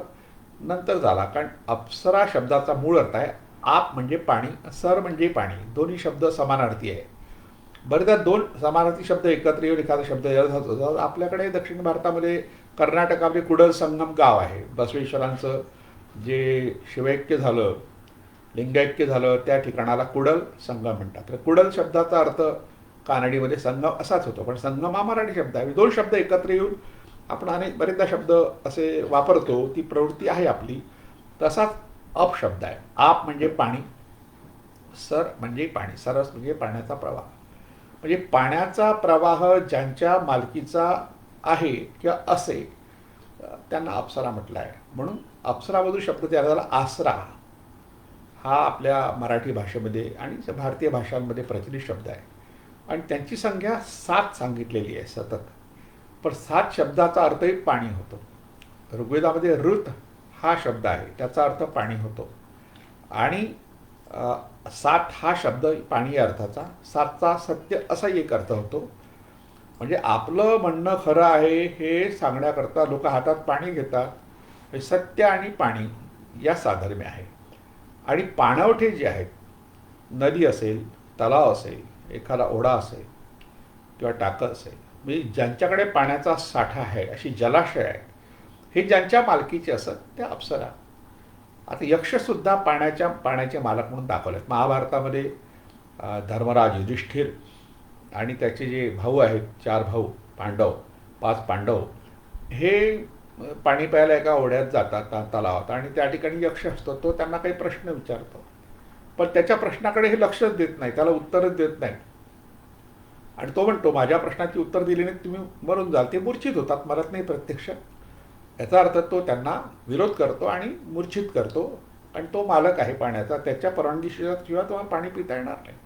नंतर झाला. कारण अप्सरा शब्दाचा मूळ अर्थ आहे आप म्हणजे पाणी, सर म्हणजे पाणी, दोन्ही शब्द समानार्थी आहे. बरेचदा दोन समानार्थी शब्द एकत्र येऊन एखादा शब्द तयार होतो. आपल्याकडे दक्षिण भारतामध्ये कर्नाटकामध्ये कुडल संगम गाव आहे. बसवेश्वरांचं जे शिवैक्य झालं, लिंगैक्य झालं, त्या ठिकाणाला कुडल संगम म्हणतात. तर कुडल शब्दाचा अर्थ कानडीमध्ये संगम असाच होतो, पण संगम हा मराठी शब्द आहे. दोन शब्द एकत्र येऊन आपण अनेक बरेचदा शब्द असे वापरतो, ती प्रवृत्ती आहे आपली. तसाच अप शब्द आहे. आप म्हणजे पाणी, सर म्हणजे पाणी, सरस म्हणजे पाण्याचा प्रवाह. म्हणजे पाण्याचा प्रवाह ज्यांच्या मालकीचा आहे किंवा असे त्यांना अप्सरा म्हटलं आहे. म्हणून अप्सरामधून शब्द तयार झाला आसरा. हा आपल्या मराठी भाषेमध्ये आणि भारतीय भाषांमध्ये प्रचलित शब्द आहे आणि त्यांची संख्या 7 सांगितलेली आहे सतत. पण 7 शब्दाचा अर्थही पाणी होतो. ऋग्वेदामध्ये ऋत हा शब्द आहे, त्याचा अर्थ पाणी होतो. आणि 7 हा शब्द पाणी या अर्थाचा, 7चा सत्य असा एक अर्थ होतो. म्हणजे आपलं म्हणणं खरं आहे हे सांगण्याकरता लोक हातात पाणी घेतात. सत्य आणि पाणी या साधर्म्य आहे. आणि पाणवठे जे आहेत, नदी असेल, तलाव असेल, एखादा ओढा असेल किंवा टाकं असेल, म्हणजे ज्यांच्याकडे पाण्याचा साठा आहे, अशी जलाशय आहे, हे ज्यांच्या मालकीचे असत त्या अप्सरा. आता यक्षसुद्धा पाण्याचे मालक म्हणून दाखवलेत. महाभारतामध्ये धर्मराज, युधिष्ठिर आणि त्याचे जे भाऊ आहेत, 4 भाऊ पांडव, 5 पांडव, हे पाणी प्यायला एका ओढ्यात जातात, तलावात, आणि त्या ठिकाणी यक्ष असतो. तो त्यांना काही प्रश्न विचारतो, पण त्याच्या प्रश्नाकडे हे लक्षच देत नाही, त्याला उत्तरच देत नाही. आणि तो म्हणतो माझ्या प्रश्नाची उत्तर दिली नाही तुम्ही मरून जाल. ते मूर्छित होतात, मरत नाही प्रत्यक्ष. याचा अर्थ तो त्यांना विरोध करतो आणि मूर्छित करतो. आणि तो मालक आहे पाण्याचा, त्याच्या परवानगीशिवाय तुम्हाला पाणी पिता येणार नाही.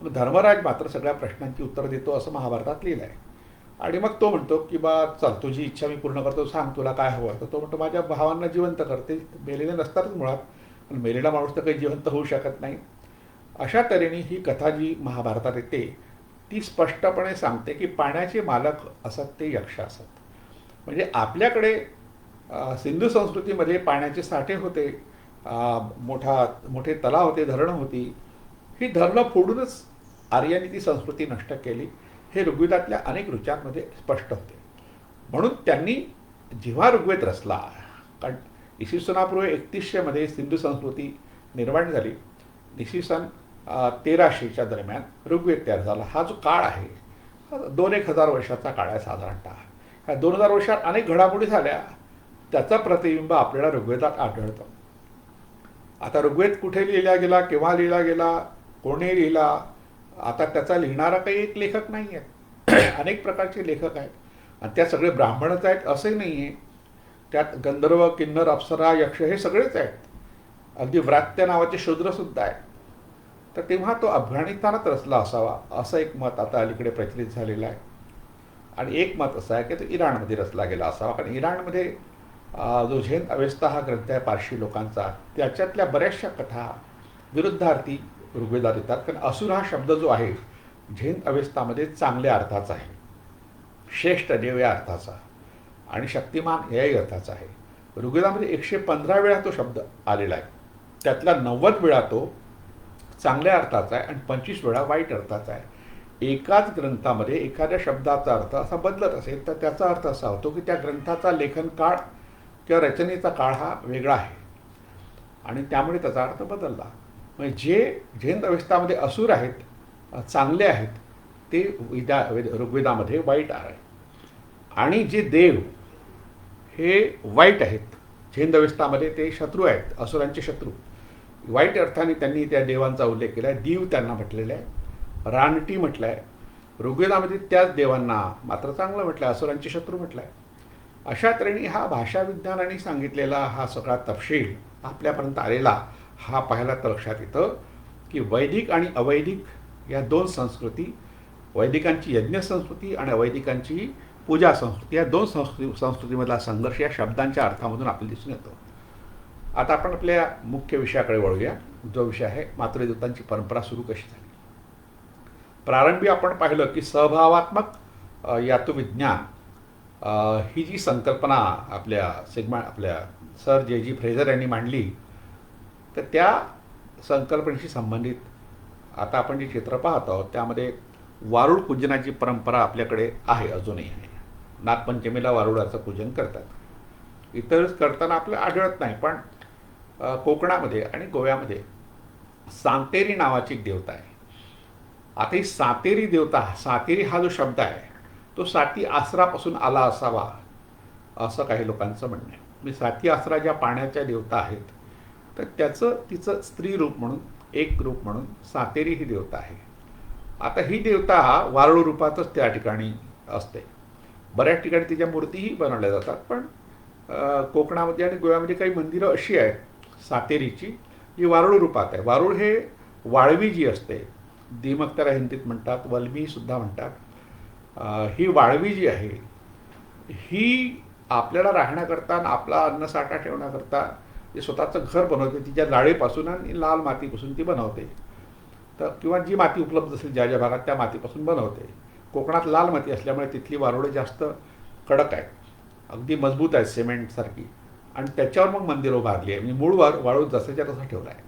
पण धर्मराज मात्र सगळ्या प्रश्नांची उत्तर देतो असं महाभारतात लिहिलं आहे. आणि मग तो म्हणतो की बा चल तुझी इच्छा मी पूर्ण करतो, सांग तुला काय हवं. तर तो म्हणतो माझ्या भावांना जिवंत करते. मेलेले नसतातच मुळात, पण मेलेला माणूस तर काही जिवंत होऊ शकत नाही. अशा तऱ्हेने ही कथा जी महाभारतात येते ती स्पष्टपणे सांगते की पाण्याचे मालक असत ते यक्ष असत. म्हणजे आपल्याकडे सिंधू संस्कृतीमध्ये पाण्याचे साठे होते, मोठे तलाव होते, धरणं होती. ही धरणं फोडूनच आर्यांनी ती संस्कृती नष्ट केली. हे ऋग्वेदातल्या अनेक ऋचांमध्ये स्पष्ट होते. म्हणून त्यांनी जेव्हा ऋग्वेद रचला, कारण इसवी सनापूर्वी 3100 सिंधू संस्कृती निर्माण झाली, इसवी सन 1300च्या दरम्यान ऋग्वेद तयार झाला. हा जो काळ आहे हा 2-1 हजार वर्षाचा काळ आहे साधारणतः. ह्या 2000 वर्षात अनेक घडामोडी झाल्या, त्याचा प्रतिबिंब आपल्याला ऋग्वेदात आढळतं. आता ऋग्वेद कुठे लिहिला गेला, केव्हा लिहिला गेला, कोणी लिहिला, आता त्याचा लिहिणारा काही एक लेखक नाही आहे. अनेक प्रकारचे लेखक आहेत आणि त्या सगळे ब्राह्मणच आहेत असंही नाही आहे. त्यात गंधर्व, किन्नर, अप्सरा, यक्ष हे सगळेच आहेत. अगदी व्रात्य नावाचे शूद्रसुद्धा आहेत. तर तेव्हा तो अफगाणिस्तानात रचला असावा असं एक मत आता अलीकडे प्रचलित झालेलं आहे. आणि एक मत असं आहे की तो इराणमध्ये रचला गेला असावा. कारण इराणमध्ये जो झेन अवेस्ता हा ग्रंथ आहे पारशी लोकांचा, त्याच्यातल्या बऱ्याचशा कथा विरुद्धार्थी ऋग्वेदात येतात. कारण असुर हा शब्द जो आहे झेन अवेस्तामध्ये चांगल्या अर्थाचा आहे, श्रेष्ठ देव या अर्थाचा आणि शक्तिमान याही अर्थाचा आहे. ऋग्वेदामध्ये 115 वेळा तो शब्द आलेला आहे. त्यातला 90 वेळा तो चांगल्या अर्थाचा आहे आणि 25 वेळा वाईट अर्थाचा आहे. एकाच ग्रंथामध्ये एखाद्या शब्दाचा अर्थ असा बदलत असेल तर त्याचा अर्थ असा होतो की त्या ग्रंथाचा लेखन काळ किंवा रचनेचा काळ हा वेगळा आहे आणि त्यामुळे त्याचा अर्थ बदलला. म्हणजे जे झेन अवस्थामध्ये असुर आहेत, चांगले आहेत, ते ऋग्वेदामध्ये वाईट आहे. आणि जे देव हे वाईट आहेत, झेन अवस्थामध्ये ते शत्रू आहेत, असुरांचे शत्रू. वाईट अर्थाने त्यांनी त्या देवांचा उल्लेख केला आहे. दीव त्यांना म्हटलेलं आहे, रानटी म्हटलं आहे. ऋग्वेदामध्ये त्याच देवांना मात्र चांगलं म्हटलं आहे, असुरांचे शत्रू म्हटलं आहे. अशा तऱ्हेने हा भाषाविज्ञानाने सांगितलेला हा सगळा तपशील आपल्यापर्यंत आलेला हा पाहायला तर लक्षात येतं की वैदिक आणि अवैदिक या 2 संस्कृती, वैदिकांची यज्ञ संस्कृती आणि अवैदिकांची पूजा संस्कृती या दोन संस्कृतीमधला संघर्ष या शब्दांच्या अर्थामधून आपल्याला दिसून येतो. आता आपण आपल्या मुख्य विषयाकडे वळूया, जो विषय आहे मातृदेवतांची परंपरा सुरू कशी झाली. प्रारंभी आपण पाहिलं की सहभावात्मक यातुविज्ञान ही जी संकल्पना आपल्या सर जे फ्रेझर यांनी मांडली, तर त्या संकल्पनेशी संबंधित आता आपण जे चित्र पाहत आहोत त्यामध्ये वारुळ पूजनाची परंपरा आपल्याकडे आहे, अजूनही आहे. नागपंचमीला वारुळाचं पूजन करतात. इतर करताना आपल्याला आढळत नाही, पण कोकणामध्ये आणि गोव्यामध्ये सांतेरी नावाची एक देवता आहे. आता ही सातेरी देवता, सातेरी हा जो शब्द आहे तो साती आसरापासून आला असावा असं काही लोकांचं म्हणणं आहे. म्हणजे साती आसरा ज्या पाण्याच्या देवता आहेत, तर तिचं स्त्री रूप म्हणून, एक रूप म्हणून सातेरी ही देवता आहे. आता ही देवता वारुळ रूपातच त्या ठिकाणी असते. बऱ्याच ठिकाणी तिच्या मूर्तीही बनवल्या जातात, पण कोकणामध्ये आणि गोव्यामध्ये काही मंदिरं अशी आहेत सातेरीची जी वारुळ रूपात आहे. वारुळ हे वाळवी जी असते, दीमक त्याला हिंदीत म्हणतात, वल्मी सुद्धा म्हणतात. ही वाळवी जी आहे ही आपल्याला राहण्याकरता, आपला अन्नसाठा ठेवण्याकरता जे स्वतःचं घर बनवते, तिच्या लाळेपासून आणि लाल मातीपासून ती बनवते. तर किंवा जी माती उपलब्ध असेल ज्या ज्या भागात त्या मातीपासून बनवते. कोकणात लाल माती असल्यामुळे तिथली वारुळं जास्त कडक आहेत, अगदी मजबूत आहेत सिमेंटसारखी, आणि त्याच्यावर मग मंदिर उभारली आहे. म्हणजे मूळ वाळू जसंच्या तसं ठेवला आहे.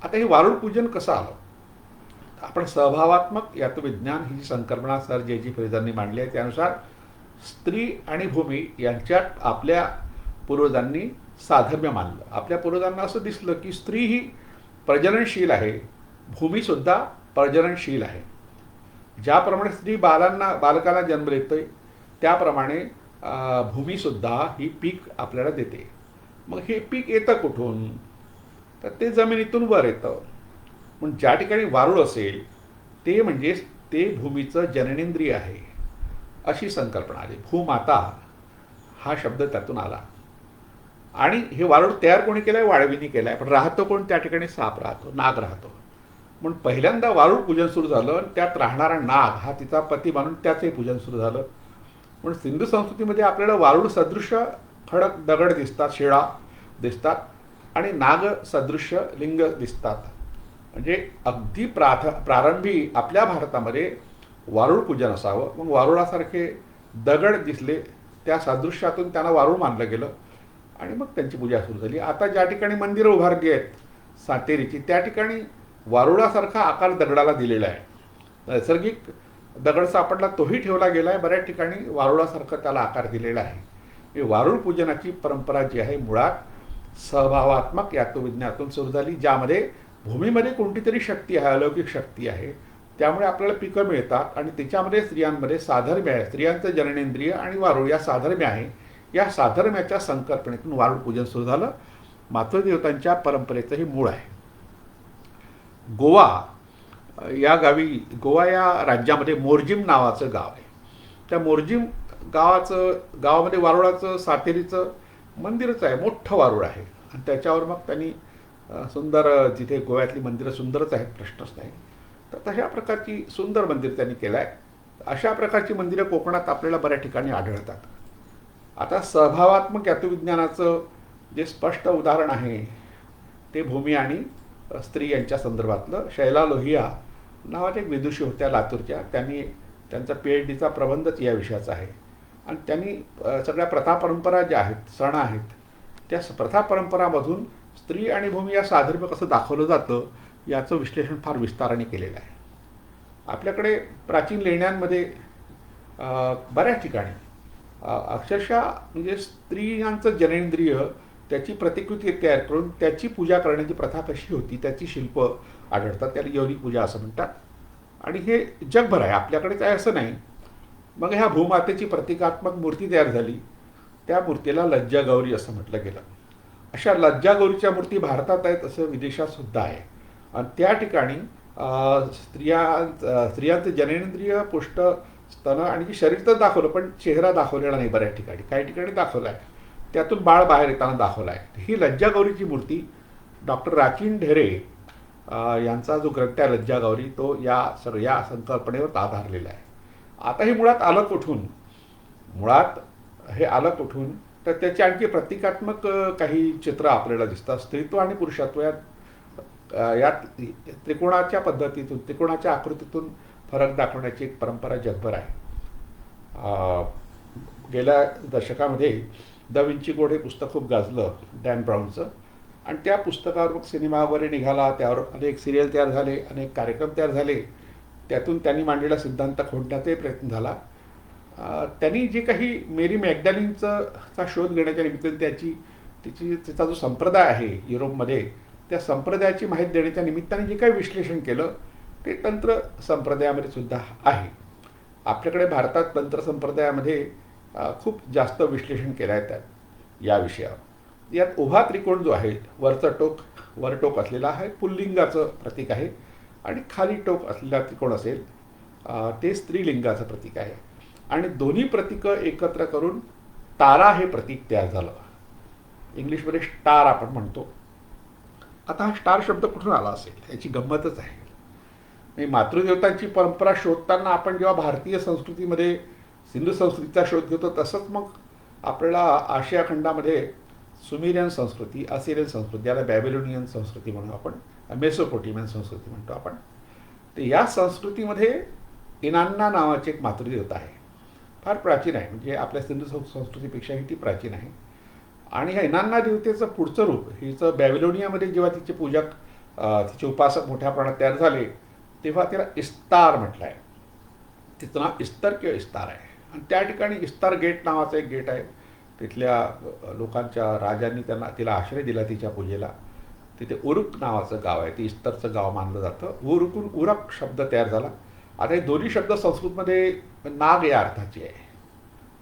आता हे वारुळ पूजन कसं आलं? आपण सहभावात्मक यातुविज्ञान ही जी संकल्पना सर जे फ्रेझरनी मांडली आहे, त्यानुसार स्त्री आणि भूमी यांच्यात आपल्या पूर्वजांनी साधर्म्य मानलं. आपल्या पूर्वजांना असं दिसलं की स्त्री ही प्रजननशील आहे, भूमीसुद्धा प्रजननशील आहे. ज्याप्रमाणे स्त्री बालकांना जन्म देते, त्याप्रमाणे भूमीसुद्धा ही पीक आपल्याला देते. मग हे पीक येतं कुठून? तर ते जमिनीतून वर येतं. पण ज्या ठिकाणी वारुळ असेल ते म्हणजे ते भूमीचं जननेंद्रिय आहे, अशी संकल्पना आली. भूमाता हा शब्द त्यातून आला. आणि हे वारुळ तयार कोणी केलं आहे? वाळवीनी केलं आहे. पण राहतो कोण त्या ठिकाणी? साप राहतो, नाग राहतो. म्हणून पहिल्यांदा वारुळ पूजन सुरू झालं, आणि त्यात राहणारा नाग हा तिचा पती मानून त्याचंही पूजन सुरू झालं. म्हणून सिंधू संस्कृतीमध्ये आपल्याला वारुळ सदृश्य खडक दगड दिसतात, शिळा दिसतात, आणि नाग सदृश्य लिंग दिसतात. म्हणजे अगदी प्रारंभी आपल्या भारतामध्ये वारुळ पूजन असावं. मग वारुळासारखे दगड दिसले, त्या सादृश्यातून त्यांना वारुळ मानलं गेलं, आणि मग त्यांची पूजा सुरू झाली. आता ज्या ठिकाणी मंदिरं उभारली आहेत सातेरीची, त्या ठिकाणी वारुळासारखा आकार दगडाला दिलेला आहे. नैसर्गिक दगड सापडला तोही ठेवला गेला आहे. बऱ्याच ठिकाणी वारुळासारखं त्याला आकार दिलेला आहे. वारुळ पूजनाची परंपरा जी आहे मुळात सहभावात्मक यातुविज्ञानातून सुरू झाली, ज्यामध्ये भूमीमध्ये कोणती तरी शक्ती आहे, अलौकिक शक्ती आहे. त्यामुळे आपल्याला पिकं मिळतात, आणि त्याच्यामध्ये स्त्रियांमध्ये साधर्म्य आहे. स्त्रियांचं जननेंद्रिय आणि वारुळ या साधर्म्य आहे. या साधर्म्याच्या संकल्पनेतून वारुळ पूजन सुरू झालं. मातृदेवतांच्या परंपरेचं हे मूळ आहे. गोवा या राज्यामध्ये मोरजिम नावाचं गाव आहे. त्या मोरजिम गावामध्ये वारुळाचं, सातेरीचं मंदिरच आहे. मोठं वारुळ आहे, आणि त्याच्यावर मग त्यांनी सुंदर, जिथे गोव्यातली मंदिरं सुंदरच आहेत, प्रश्नच नाही, तर तशा प्रकारची सुंदर मंदिर त्यांनी केलं आहे. अशा प्रकारची मंदिरं कोकणात आपल्याला बऱ्याच ठिकाणी आढळतात. आता सहभावात्मक यातुविज्ञानाचं जे स्पष्ट उदाहरण आहे ते भूमी आणि स्त्री यांच्या संदर्भातलं. शैला लोहिया नावाच्या एक विदुषी होत्या लातूरच्या, त्यांनी त्यांचा PhDचा प्रबंधच या विषयाचा आहे. आणि त्यांनी सगळ्या प्रथा परंपरा ज्या आहेत, सण आहेत, त्या प्रथा परंपरामधून स्त्री आणि भूमी या साधर्म्य कसं दाखवलं जातं याचं विश्लेषण फार विस्ताराने केलेलं आहे. आपल्याकडे प्राचीन लेण्यांमध्ये बऱ्याच ठिकाणी अक्षरशः म्हणजे स्त्रियांचं जननेंद्रिय, त्याची प्रतिकृती तयार करून त्याची पूजा करण्याची प्रथा कशी होती त्याची शिल्प आढळतात. त्याला योनी पूजा असं म्हणतात, आणि हे जगभर आहे, आपल्याकडेच आहे असं नाही. मग ह्या भूमातेची प्रतिकात्मक मूर्ती तयार झाली. त्या मूर्तीला लज्जागौरी असं म्हटलं गेलं. अशा लज्जागौरीच्या मूर्ती भारतात आहेत, असं विदेशात सुद्धा आहे. आणि त्या ठिकाणी स्त्रियांचं जननेंद्रिय, पुष्ट, स्तन आणि शरीर तर दाखवलं, पण चेहरा दाखवलेला नाही. बऱ्याच ठिकाणी, काही ठिकाणी दाखवला आहे, त्यातून बाळ बाहेर येताना दाखवला आहे. ही लज्जागौरीची मूर्ती डॉक्टर राचिन ढेरे यांचा जो ग्रंथ आहे लज्जागौरी, तो या संकल्पनेवर आधारलेला आहे. आता हे मुळात आलं कुठून? मुळात हे आलं कुठून, तर त्याची आणखी प्रतिकात्मक काही चित्र आपल्याला दिसतात. स्त्रीत्व आणि पुरुषत्व यात त्रिकोणाच्या पद्धतीतून, त्रिकोणाच्या आकृतीतून फरक दाखवण्याची एक परंपरा जगभर आहे. गेल्या दशकामध्ये द विंची कोड हे पुस्तक खूप गाजलं डॅन ब्राऊनचं, आणि त्या पुस्तकावर मग सिनेमा वगैरे निघाला, त्यावर अनेक सिरियल तयार झाले, अनेक कार्यक्रम तयार झाले. त्यातून त्यांनी मांडलेला सिद्धांत खोडण्याचाही प्रयत्न झाला. त्यांनी जे काही मेरी मॅगडॅलिनचा शोध घेण्याच्या निमित्ताने तिचा जो संप्रदाय आहे युरोपमध्ये, त्या संप्रदायाची माहिती देण्याच्या निमित्ताने जे काही विश्लेषण केलं ते तंत्र संप्रदायामध्ये सुद्धा आहे. आपल्याकडे भारतात तंत्र संप्रदायामध्ये खूप जास्त विश्लेषण केलं आहे या विषयावर. यात उभा त्रिकोण जो आहे, वर टोक असलेला आहे पुल्लिंगाचं प्रतीक आहे, आणि खाली टोक असलेला त्रिकोण असेल ते स्त्रीलिंगाचं प्रतीक आहे. आणि दोन्ही प्रतीकं एकत्र करून तारा हे प्रतीक तयार झालं. इंग्लिशमध्ये स्टार आपण म्हणतो. आता हा स्टार शब्द कुठून आला असेल याची गंमतच आहे. मातृदेवतांची परंपरा शोधताना आपण जेव्हा भारतीय संस्कृतीमध्ये सिंधू संस्कृतीचा शोध घेतो, तसंच मग आपल्याला आशिया खंडामध्ये सुमेरियन संस्कृती, असिरियन संस्कृती, याला बॅबिलोनियन संस्कृती म्हणू आपण, मेसोपोटेमियन संस्कृती म्हणतो आपण. तर या संस्कृतीमध्ये इनान्ना नावाची एक मातृदेवता आहे. फार प्राचीन आहे, म्हणजे आपल्या सिंधू संस्कृतीपेक्षाही ती प्राचीन आहे. आणि ह्या इनान्ना देवतेचं पुढचं रूप, हिचं बॅबिलोनियामध्ये जेव्हा तिचे पूजक, तिचे उपासक मोठ्या प्रमाणात तयार झाले, तेव्हा तिला इस्तार म्हटलं आहे. तिचं नाव इस्तर किंवा इस्तार आहे. आणि त्या ठिकाणी इस्तार गेट नावाचं एक गेट आहे. तिथल्या लोकांच्या राजांनी तिला आश्रय दिला तिच्या पूजेला. तिथे उरुक नावाचं गाव आहे, ते इस्तरचं गाव मानलं जातं. उरुकून उरक शब्द तयार झाला. आता हे दोन्ही शब्द संस्कृतमध्ये नाग या अर्थाचे आहे.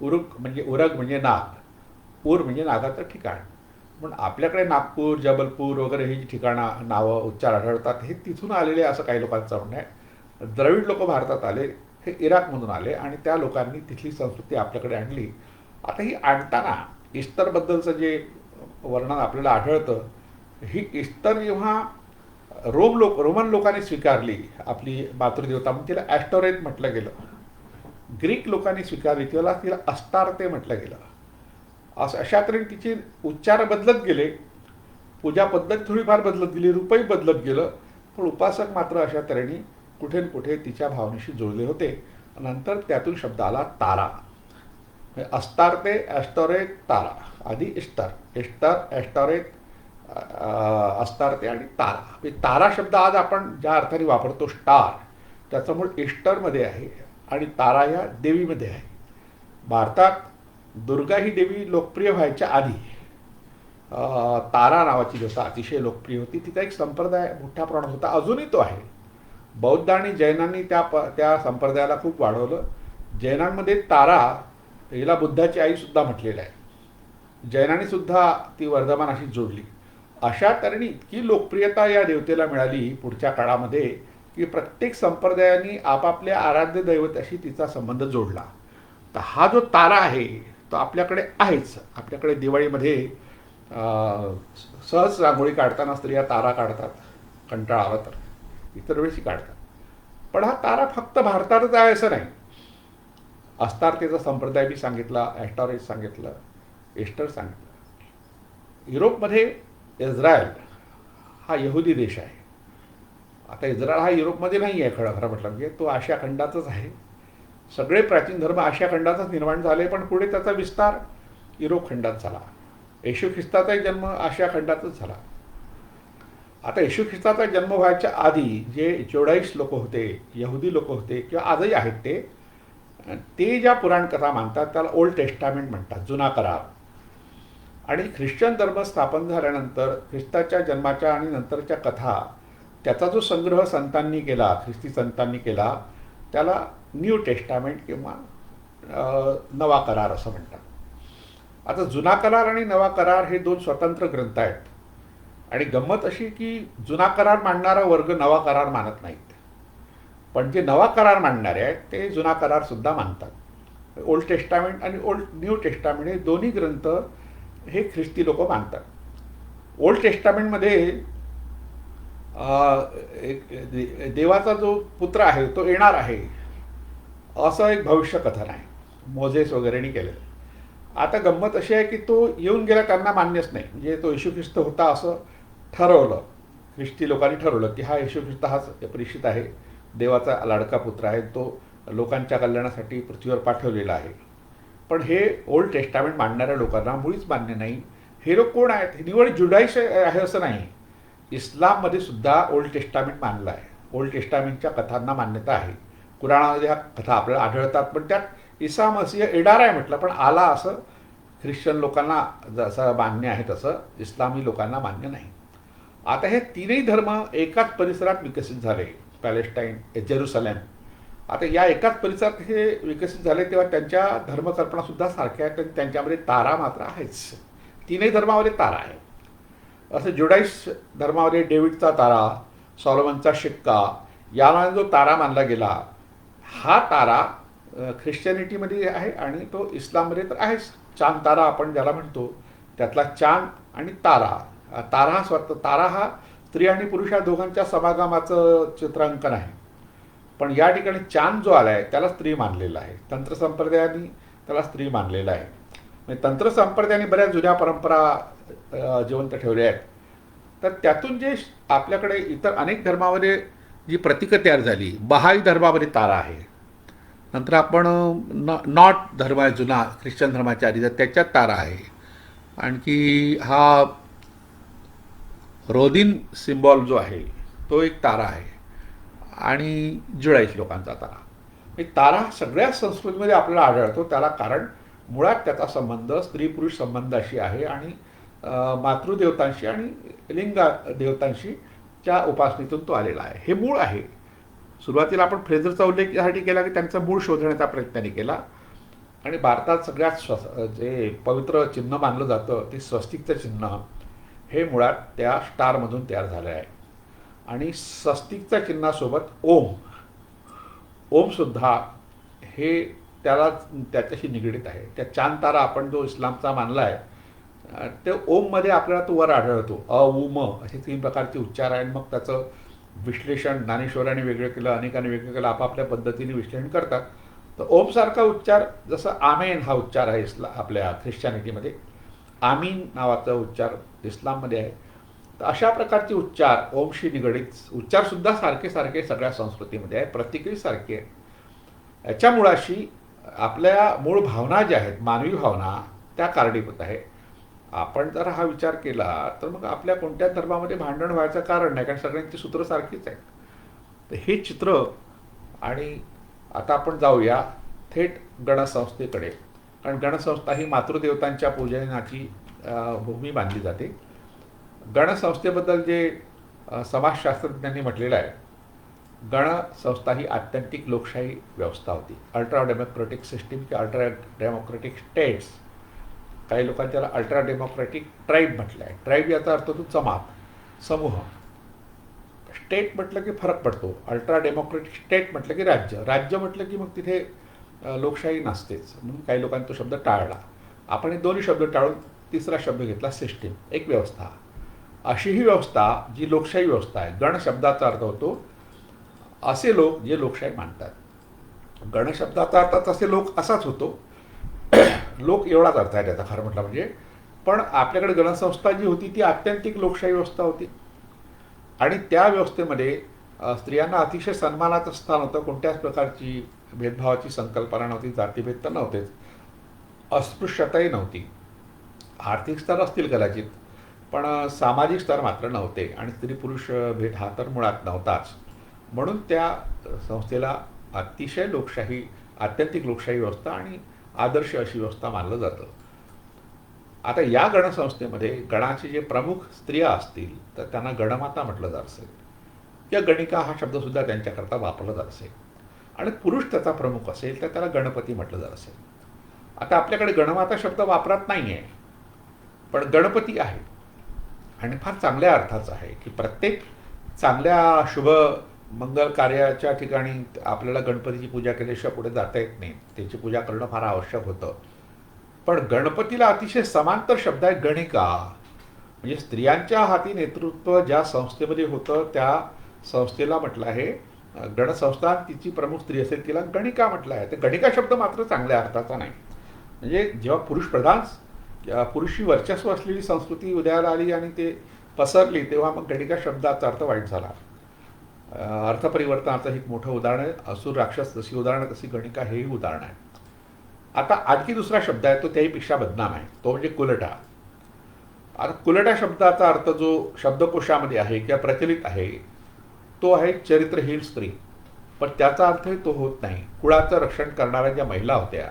उरुक म्हणजे उरग म्हणजे नाग, उर म्हणजे नागाचं ठिकाण. पण आपल्याकडे नागपूर, जबलपूर वगैरे ही जी ठिकाणं नावं उच्चार आढळतात हे तिथून आलेले असं काही लोकांचं म्हणणं आहे. द्रविड लोक भारतात आले, हे इराकमधून आले, आणि त्या लोकांनी तिथली संस्कृती आपल्याकडे आणली. आता ही आणताना इस्टरबद्दलचं जे वर्णन आपल्याला आढळतं, ही इस्टर जेव्हा रोमन लोकांनी स्वीकारली आपली मातृदेवता, म्हणून तिला ॲस्टोरेत म्हटलं गेलं. ग्रीक लोकांनी स्वीकारली तिला अस्टार्ते म्हटलं गेलं. अशा तऱ्हेने तिचे उच्चार बदलत गेले, पूजा पद्धत थोडीफार बदलत गेली, रूपही बदलत गेलं, पण उपासक मात्र अशा तऱ्हेने कुठे न कुठे तिच्या भावनेशी जुळले होते. नंतर त्यातून शब्द आला तारा. अस्तार्ते, ॲस्टोरेत, तारा. आधी इस्टर, ॲस्टोरेत, अस्तार्ते आणि तारा. तारा शब्द आज आपण ज्या अर्थाने वापरतो स्टार, त्याचं मूळ इस्टरमध्ये आहे आणि तारा या देवीमध्ये आहे. भारतात दुर्गा ही देवी लोकप्रिय व्हायच्या आधी तारा नावाची देवता अतिशय लोकप्रिय होती. तिचा एक संप्रदाय मोठ्या प्रमाणात होता, अजूनही तो आहे. बौद्ध आणि जैनांनी त्या संप्रदायाला खूप वाढवलं. जैनांमध्ये तारा हिला बुद्धाची आईसुद्धा म्हटलेलं आहे. जैनांनी सुद्धा ती वर्धमानाशी जोडली. अशा तऱ्हेने इतकी लोकप्रियता या देवतेला मिळाली पुढच्या काळामध्ये की प्रत्येक संप्रदायाने आपापल्या आराध्य दैवताशी तिचा संबंध जोडला. तर हा जो तारा आहे तो आपल्याकडे आहेच. आपल्याकडे दिवाळीमध्ये सहज रांगोळी काढताना स्त्रिया तारा काढतात, कंटाळा आला तर, इतर वेळेसही काढतात. पण हा तारा फक्त भारतातच आहे असं नाही. अस्तार्तेचा संप्रदाय मी सांगितला, ॲस्टोरेस सांगितलं, इस्टर सांगितलं. युरोपमध्ये इस्रायल हा यहुदी देश आहे. आता इस्रायल हा युरोपमध्ये नाही आहे, खरं म्हटलं म्हणजे तो आशिया खंडातच आहे. सगळे प्राचीन धर्म आशिया खंडातच निर्माण झाले, पण पुढे त्याचा विस्तार युरोप खंडात झाला. येशू ख्रिस्ताचाही जन्म आशिया खंडातच झाला. आता येशू ख्रिस्ताचा जन्म व्हायच्या आधी जे जोडाईस लोक होते, यहुदी लोक होते किंवा आजही आहेत, ते ज्या पुराणकथा मानतात त्याला ओल्ड टेस्टामेंट म्हणतात, जुना करार. आणि ख्रिश्चन धर्म स्थापन झाल्यानंतर ख्रिस्ताच्या जन्माच्या आणि नंतरच्या कथा, त्याचा जो संग्रह संतांनी केला, ख्रिस्ती संतांनी केला, त्याला न्यू टेस्टामेंट किंवा नवा करार असं म्हणतात. आता जुना करार आणि नवा करार हे दोन स्वतंत्र ग्रंथ आहेत. आणि गंमत अशी की जुना करार मांडणारा वर्ग नवा करार मानत नाहीत, पण जे नवा करार मांडणारे आहेत ते जुना करार सुद्धा मानतात. ओल्ड टेस्टामेंट आणि न्यू टेस्टामेंट हे दोन्ही ग्रंथ हे ख्रिस्ती लोक मानतात. ओल्ड टेस्टामेंटमध्ये देवाचा जो पुत्र आहे तो येणार आहे असं एक भविष्य कथन आहे. मोझेस वगैरेनी केलेलं. आता गंमत अशी आहे की तो येऊन गेला त्यांना मान्यच नाही. म्हणजे तो येशू ख्रिस्त होता असं ठरवलं. ख्रिस्ती लोकांनी ठरवलं की हा येशू ख्रिस्त हाच परिचित आहे, देवाचा लाडका पुत्र आहे, तो लोकांच्या कल्याणासाठी पृथ्वीवर पाठवलेला आहे. पण हे ओल्ड टेस्टामेंट मांडणाऱ्या लोकांना मुळीच मान्य नाही. हे लोक कोण आहेत? ही निवड जुडाईश आहे असं नाही. इस्लाममध्ये सुद्धा ओल्ड टेस्टामेंट मानलं आहे. ओल्ड टेस्टामेंटच्या कथांना मान्यता आहे. कुराणामध्ये ह्या कथा आपल्याला आढळतात, पण त्यात ईसा मसीह येणार आहे म्हटलं, पण आला असं ख्रिश्चन लोकांना जसं मान्य आहे तसं इस्लामी लोकांना मान्य नाही. आता हे तीनही धर्म एकाच परिसरात विकसित झाले. Palestine, Jerusalem. आता या एकाच परिसरात हे विकसित झाले तेव्हा त्यांच्या धर्मकल्पनासुद्धा सारख्या आहेत आणि त्यांच्यामध्ये तारा मात्र आहेच. तीनही धर्मामध्ये तारा आहे. असं जुडाईस धर्मामध्ये डेव्हिडचा तारा, सॉलोमनचा शिक्का, याला जो तारा मानला गेला, हा तारा ख्रिश्चनिटीमध्ये आहे आणि तो इस्लाममध्ये तर आहेच. चांद तारा आपण ज्याला म्हणतो, त्यातला चांद आणि तारा. तारा हा तारा हा स्त्री आणि पुरुष या दोघांच्या समागमाचं चित्रांकन आहे. पण या ठिकाणी चांद जो आला आहे त्याला स्त्री मानलेला आहे. तंत्र संप्रदायाने त्याला स्त्री मानलेला आहे. म्हणजे तंत्र संप्रदायाने बऱ्याच जुन्या परंपरा जिवंत ठेवल्या आहेत. तर त्यातून जे आपल्याकडे इतर अनेक धर्मामध्ये जी प्रतीकं तयार झाली, बहाई धर्मामध्ये तारा आहे. नंतर आपण नॉट धर्म आहे जुना ख्रिश्चन धर्माच्या आधी, तर त्याच्यात तारा आहे. आणखी हा रोदिन सिम्बॉल जो आहे तो एक तारा आहे. आणि जुडाईस लोकांचा तारा. तारा सगळ्या संस्कृतीमध्ये आपल्याला आढळतो. त्याला कारण मुळात त्याचा संबंध स्त्री पुरुष संबंधाशी आहे आणि मातृदेवतांशी आणि लिंग देवतांशी च्या उपासनेतून तो आलेला आहे. हे मूळ आहे. सुरुवातीला आपण फ्रेझरचा उल्लेख यासाठी केला की त्यांचं मूळ शोधण्याचा प्रयत्न केला. आणि भारतात सगळ्यात जे पवित्र चिन्ह मानलं जातं ते स्वस्तिकचं चिन्ह हे मुळात त्या स्टारमधून तयार झालं आहे. आणि स्वस्तिकच्या चिन्हासोबत ओमसुद्धा हे त्याच्याशी निगडीत आहे. त्या चांद तारा आपण जो इस्लामचा मानला आहे ते ओममध्ये आपल्याला तो वर आढळतो. उम असे 3 प्रकारचे उच्चार आहे. मग त्याचं विश्लेषण ज्ञानेश्वरांनी वेगळं केलं, अनेकांनी वेगळं केलं, आपापल्या पद्धतीने विश्लेषण करतात. तर ओमसारखा उच्चार जसं आमेन हा उच्चार आहे आपल्या ख्रिश्चॅनिटीमध्ये, आमीन नावाचा उच्चार इस्लाममध्ये आहे. तर अशा प्रकारचे उच्चार ओमशी निगडीत उच्चारसुद्धा सारखे सारखे सगळ्या संस्कृतीमध्ये आहे. प्रतीकही सारखी आहे. याच्या मुळाशी आपल्या मूळ भावना ज्या आहेत, मानवी भावना, त्या कारणीभूत आहे. आपण जर हा विचार केला तर मग आपल्या कोणत्याच धर्मामध्ये भांडण व्हायचं कारण नाही, कारण सगळ्यांची सूत्र सारखीच आहेत. तर हे चित्र. आणि आता आपण जाऊया थेट गणसंस्थेकडे. कारण गणसंस्था ही मातृदेवतांच्या पूजनाची भूमी मानली जाते. गणसंस्थेबद्दल जे समाजशास्त्रज्ञांनी म्हटलेलं आहे, गणसंस्था ही आत्यंतिक लोकशाही व्यवस्था होती. अल्ट्रा डेमोक्रेटिक सिस्टीम किंवा अल्ट्रा डेमोक्रेटिक स्टेट्स. काही लोकांनी त्याला अल्ट्रा डेमोक्रेटिक ट्राईब म्हटलं आहे. ट्राईब याचा अर्थ होतो जमात, समूह. स्टेट म्हटलं की फरक पडतो. अल्ट्रा डेमोक्रेटिक स्टेट म्हटलं की राज्य. राज्य म्हटलं की मग तिथे लोकशाही नसतेच, म्हणून काही लोकांनी तो शब्द टाळला. आपण हे दोन्ही शब्द टाळून तिसरा शब्द घेतला, सिस्टीम, एक व्यवस्था. अशी ही व्यवस्था जी लोकशाही व्यवस्था आहे. गण शब्दाचा अर्थ होतो असे लोक जे लोकशाही मानतात. गण शब्दाचा अर्थ असे लोक असाच होतो. लोक एवढाच अर्थ आहे त्याचा खरं म्हटलं म्हणजे. पण आपल्याकडे गणसंस्था जी होती ती आत्यंतिक लोकशाही व्यवस्था होती. आणि त्या व्यवस्थेमध्ये स्त्रियांना अतिशय सन्मानाचं स्थान होतं. कोणत्याच प्रकारची भेदभावाची संकल्पना नव्हती, जातीभेद तर नव्हतेच, अस्पृश्यताही नव्हती. आर्थिक स्तर असतील कदाचित, पण सामाजिक स्तर मात्र नव्हते. आणि स्त्री पुरुष भेद हा तर मुळात नव्हताच. म्हणून त्या संस्थेला अतिशय लोकशाही, आत्यंतिक लोकशाही व्यवस्था आणि आदर्श अशी व्यवस्था मानलं जातं. आता या गणसंस्थेमध्ये गणाचे जे प्रमुख स्त्रिया असतील तर त्यांना गणमाता म्हटलं जात असेल, किंवा गणिका हा शब्दसुद्धा त्यांच्याकरता वापरला जात असेल. आणि पुरुष त्याचा प्रमुख असेल तर त्याला गणपती म्हटलं जात असेल. आता आपल्याकडे गणमाता शब्द वापरात नाही आहे, पण गणपती आहे. आणि फार चांगल्या अर्थाचं आहे की प्रत्येक चांगल्या शुभ मंगल कार्याच्या ठिकाणी आपल्याला गणपतीची पूजा केल्याशिवाय पुढे जाता येत नाही. त्याची पूजा करणं फार आवश्यक होतं. पण गणपतीला अतिशय समांतर शब्द आहे गणिका. म्हणजे स्त्रियांच्या हाती नेतृत्व ज्या संस्थेमध्ये होतं त्या संस्थेला म्हटलं आहे गणसंस्थान तिची प्रमुख स्त्री असेल तिला गणिका म्हटलं आहे. तर गणिका शब्द मात्र चांगल्या अर्थाचा नाही. म्हणजे जेव्हा पुरुषी वर्चस्व असलेली संस्कृती उदयाला आली आणि ते पसरली तेव्हा मग गणिका शब्दाचा अर्थ वाईट झाला. अर्थपरिवर्तनाचं एक मोठं उदाहरण आहे. असुर राक्षस जशी उदाहरणं तशी गणिका हेही उदाहरण आहे. आता आणखी दुसरा शब्द आहे तो त्याहीपेक्षा बदनाम आहे, तो म्हणजे कुलटा. आता कुलटा शब्दाचा अर्थ जो शब्दकोशामध्ये आहे किंवा प्रचलित आहे तो आहे चरित्रहीन स्त्री. पण त्याचा अर्थही तो होत नाही. कुळाचं रक्षण करणाऱ्या ज्या महिला होत्या,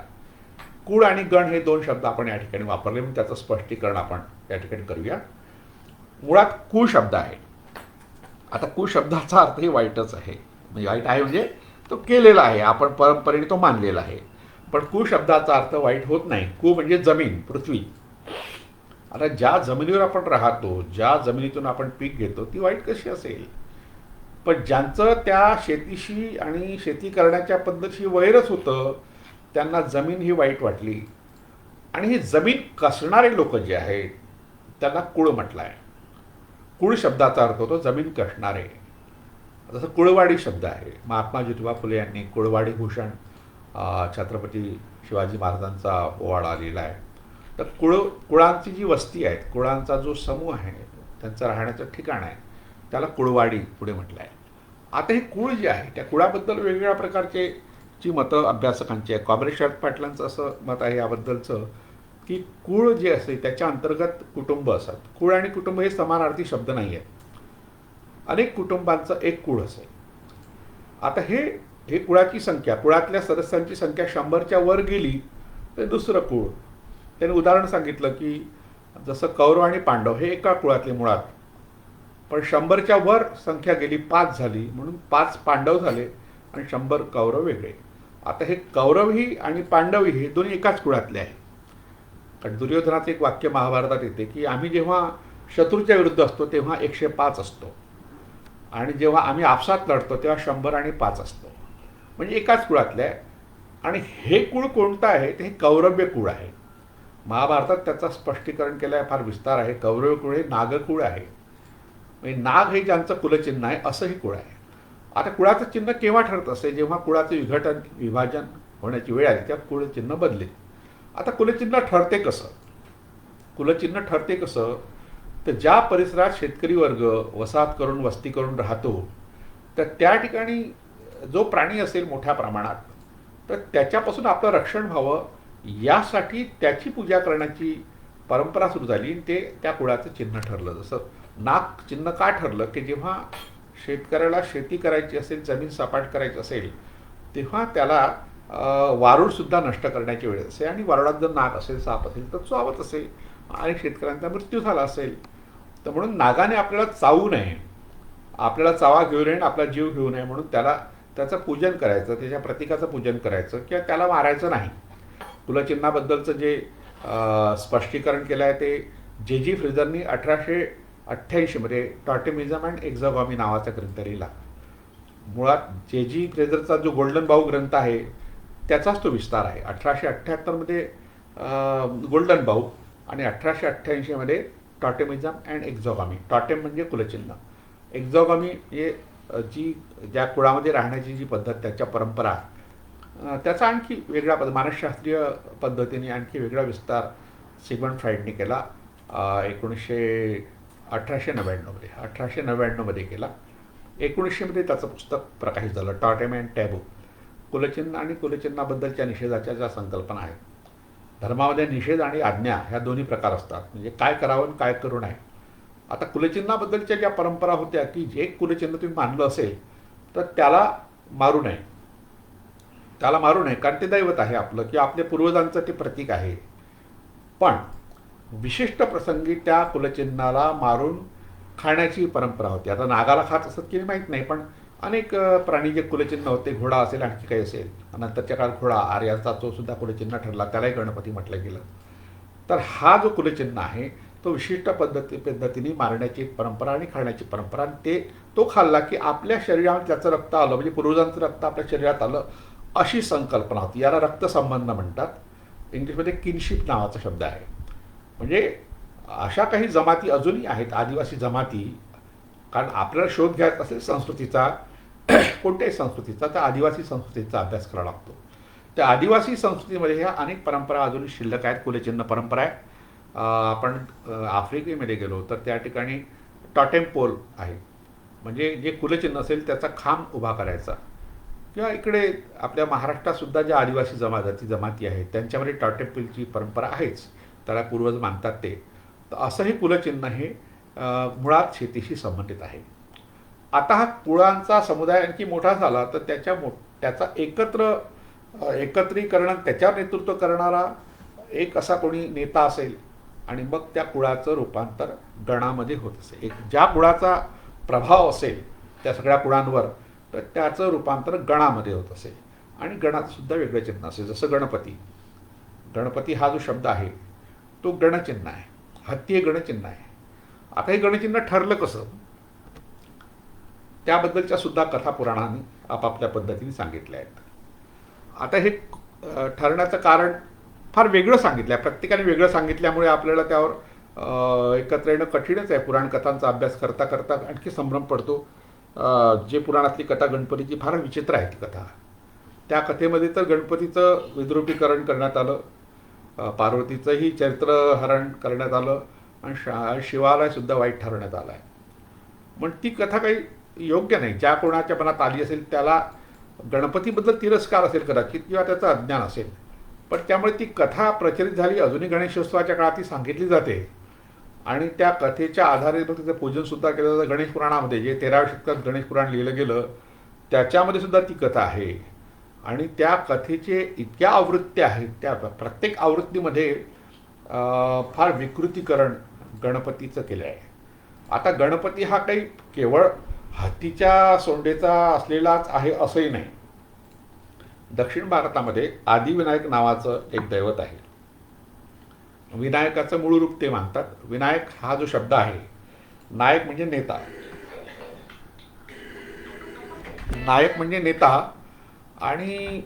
कुळ आणि गण हे दोन शब्द आपण या ठिकाणी वापरले म्हणून त्याचं स्पष्टीकरण आपण या ठिकाणी करूया. मुळात कुळ शब्द आहे. आता कुळ शब्दाचा अर्थही वाईटच आहे. म्हणजे वाईट आहे म्हणजे तो केलेला आहे, आपण परंपरेने तो मानलेला आहे. पण कुळ शब्दाचा अर्थ वाईट होत नाही. कु म्हणजे जमीन, पृथ्वी. आता ज्या जमिनीवर आपण राहतो, ज्या जमिनीतून आपण पीक घेतो ती वाईट कशी असेल? पण ज्यांचं त्या शेतीशी आणि शेती करण्याच्या पद्धतीशी वैरच होतं त्यांना जमीन ही वाईट वाटली आणि ही जमीन कसणारे लोक जे आहेत त्यांना कुळ म्हटलं आहे. कुळ शब्दाचा अर्थ होतो जमीन कसणारे. जसं कुळवाडी शब्द आहे. महात्मा ज्योतिबा फुले यांनी कुळवाडी भूषण छत्रपती शिवाजी महाराजांचा पोवाडा लिहिला आहे. तर कुळांची जी वस्ती आहे, कुळांचा जो समूह आहे, त्यांचं राहण्याचं ठिकाण आहे, त्याला कुळवाडी पुढे म्हटलं आहे. आता हे कुळ जे आहे त्या कुळाबद्दल वेगवेगळ्या प्रकारचे जी मतं अभ्यासकांची आहे. कॉम्रेड शरद पाटलांचं असं मत आहे याबद्दलचं की कुळ जे असते त्याच्या अंतर्गत कुटुंब असतात. कुळ आणि कुटुंब हे समानार्थी शब्द नाही आहेत. अनेक कुटुंबांचं एक कुळ असेल. आता हे कुळाची संख्या, कुळातल्या सदस्यांची संख्या 100च्या वर गेली तर दुसरं कुळ. त्याने उदाहरण सांगितलं की जसं कौरव आणि पांडव हे एका कुळातले मुळात, पण 100च्या वर संख्या गेली, 5 झाली, म्हणून 5 पांडव झाले आणि 100 कौरव वेगळे. आता हे कौरवही आणि पांडवही हे दोन्ही एकाच कुळातले आहे. कारण दुर्योधनाचं एक वाक्य महाभारतात येते की आम्ही जेव्हा शत्रूच्या विरुद्ध असतो तेव्हा 105 असतो आणि जेव्हा आम्ही आपसात लढतो तेव्हा 100 आणि 5 असतो. म्हणजे एकाच कुळातले आहे. आणि हे कुळ कोणतं आहे ते हे कौरव्य कुळ आहे. महाभारतात त्याचं स्पष्टीकरण केलं आहे, फार विस्तार आहे. कौरव कुळ हे नागकुळ आहे. म्हणजे नाग हे ज्यांचं कुलचिन्ह आहे असंही कुळ आहे. आता कुळाचं चिन्ह केव्हा ठरत असे? जेव्हा कुळाचं विभाजन होण्याची वेळ आली तेव्हा कुलचिन्ह बदले. आता कुलचिन्ह ठरते कसं? कुलचिन्ह ठरते कसं तर ज्या परिसरात शेतकरी वर्ग वसाहत करून वस्ती करून राहतो तर त्या ठिकाणी जो प्राणी असेल मोठ्या प्रमाणात तर त्याच्यापासून आपलं रक्षण व्हावं यासाठी त्याची पूजा करण्याची परंपरा सुरू झाली. ते त्या कुळाचं चिन्ह ठरलं. जसं नाग चिन्ह का ठरलं की जेव्हा शेतकऱ्याला शेती करायची असेल, जमीन सपाट करायची असेल तेव्हा त्याला वारूळसुद्धा नष्ट करण्याची वेळ असेल आणि वारुळात जर नाग असेल, साप असेल तर चावत असेल आणि शेतकऱ्यांचा मृत्यू झाला असेल तर म्हणून नागाने आपल्याला चावू नये, आपल्याला चावा घेऊ नये, आपला जीव घेऊ नये म्हणून त्याचं पूजन करायचं, त्याच्या प्रतीकाचं पूजन करायचं किंवा त्याला मारायचं नाही. कुलचिन्हाबद्दलचं जे स्पष्टीकरण केलं आहे ते जे फ्रेझरनी 1888मध्ये टॉटेमिझम अँड एक्झॉगॉमी नावाचा ग्रंथ लिहिला. मुळात जे फ्रेझरचा जो गोल्डन बाऊ ग्रंथ आहे त्याचाच तो विस्तार आहे. 1878मध्ये गोल्डन बाऊ आणि 1888मध्ये टॉटेमिझम अँड एक्झॉगॉमी. टॉटेम म्हणजे कुलचिन्ह, एक्झॉगॉमी हे ज्या कुळामध्ये राहण्याची जी पद्धत, त्याच्या परंपरा, त्याचा आणखी वेगळा मानसशास्त्रीय पद्धतीने आणखी वेगळा विस्तार सिगमंड फ्राईडने केला 1899मध्ये केला. 1900मध्ये त्याचं पुस्तक प्रकाशित झालं, टॉटेम अँड टॅबू. कुलचिन्ह आणि कुलचिन्हाबद्दलच्या निषेधाच्या ज्या संकल्पना आहेत. धर्मामध्ये निषेध आणि आज्ञा ह्या दोन्ही प्रकार असतात. म्हणजे काय करावं आणि काय करू नये. आता कुलचिन्हाबद्दलच्या ज्या परंपरा होत्या की जे कुलचिन्ह तुम्ही मानलं असेल तर त्याला मारू नये, कारण ते दैवत आहे आपलं किंवा आपल्या पूर्वजांचं ते प्रतीक आहे. पण विशिष्ट प्रसंगी त्या कुलचिन्हाला मारून खाण्याची परंपरा होती. आता नागाला खात असत की माहीत नाही, पण अनेक प्राणी जे कुलचिन्ह होते, घोडा असेल आणखी काही असेल, नंतरच्या काळात घोडा आर्यांचा तो सुद्धा कुलचिन्ह ठरला, त्यालाही गणपती म्हटलं गेलं. तर हा जो कुलचिन्ह आहे तो विशिष्ट पद्धतीने मारण्याची परंपरा आणि खाण्याची परंपरा. आणि तो खाल्ला की आपल्या शरीरात त्याचं रक्त आलं, म्हणजे पूर्वजांचं रक्त आपल्या शरीरात आलं अशी संकल्पना होती. याला रक्तसंबंध म्हणतात. इंग्लिशमध्ये किनशिप नावाचा शब्द आहे. म्हणजे अशा काही जमाती अजूनही आहेत, आदिवासी जमाती. कारण आपल्याला शोध घ्यायचा असेल संस्कृतीचा कोणत्याही संस्कृतीचा, तर आदिवासी संस्कृतीचा अभ्यास करावा लागतो. त्या आदिवासी संस्कृतीमध्ये ह्या अनेक परंपरा अजूनही शिल्लक आहेत. कुलचिन्ह परंपरा आहे. आपण आफ्रिकेमध्ये गेलो तर त्या ठिकाणी टॉटेम पोल आहे, म्हणजे जे कुलचिन्ह असेल त्याचा खांब उभा करायचा. किंवा इकडे आपल्या महाराष्ट्रात सुद्धा ज्या आदिवासी जमाती आहेत त्यांच्यामध्ये टॉटेम पोलची परंपरा आहेच, त्याला पूर्वज मानतात ते. तर असं हे कुलचिन्ह हे मुळात शेतीशी संबंधित आहे. आता हा कुळांचा समुदाय आणखी मोठा झाला तर त्याचा एकत्रीकरण, त्याच्यावर नेतृत्व करणारा एक असा कोणी नेता असेल आणि मग त्या कुळाचं रूपांतर गणामध्ये होत असेल. एक ज्या कुळाचा प्रभाव असेल त्या सगळ्या कुळांवर, तर त्याचं रूपांतर गणामध्ये होत असेल. आणि गणात सुद्धा वेगळं चिन्ह असेल. जसं गणपती हा जो शब्द आहे तो गणचिन्ह आहे. हत्ती हे गणचिन्ह आहे. आता हे गणचिन्ह ठरलं कसं, त्याबद्दलच्या सुद्धा कथा पुराणांनी आपापल्या पद्धतीने सांगितल्या आहेत. आता हे ठरण्याचं कारण फार वेगळं सांगितलं आहे. प्रत्येकाने वेगळं सांगितल्यामुळे आपल्याला त्यावर एकत्र येणं कठीणच आहे. पुराण कथांचा अभ्यास करता करता आणखी संभ्रम पडतो. जे पुराणातली कथा गणपतीची फार विचित्र आहे ती कथा. त्या कथेमध्ये तर गणपतीचं विद्रुपीकरण करण्यात आलं, पार्वतीचंही चरित्रहरण करण्यात आलं आणि शिवाला सुद्धा वाईट ठरवण्यात आलं आहे. पण ती कथा काही योग्य नाही. ज्या कोणाच्या मनात आली असेल त्याला गणपतीबद्दल तिरस्कार असेल कदाचित, किंवा त्याचं अज्ञान असेल, पण त्यामुळे ती कथा प्रचलित झाली. अजूनही गणेशोत्सवाच्या काळात ती सांगितली जाते आणि त्या कथेच्या आधारे तिचं पूजनसुद्धा केलं जातं. गणेश पुराणामध्ये, जे 13व्या शतकात गणेश पुराण लिहिलं गेलं, त्याच्यामध्ये सुद्धा ती कथा आहे. आणि त्या कथेचे इतक्या आवृत्त्या आहेत, त्या प्रत्येक आवृत्तीमध्ये फार विकृतीकरण गणपतीचं केलं आहे. आता गणपती हा काही केवळ हत्तीच्या सोंडेचा असलेलाच आहे असंही नाही. दक्षिण भारतामध्ये आदिविनायक नावाचं एक दैवत आहे. विनायकाचं मूळ रूप ते मानतात. विनायक हा जो शब्द आहे, नायक म्हणजे नेता, नायक म्हणजे नेता, आणि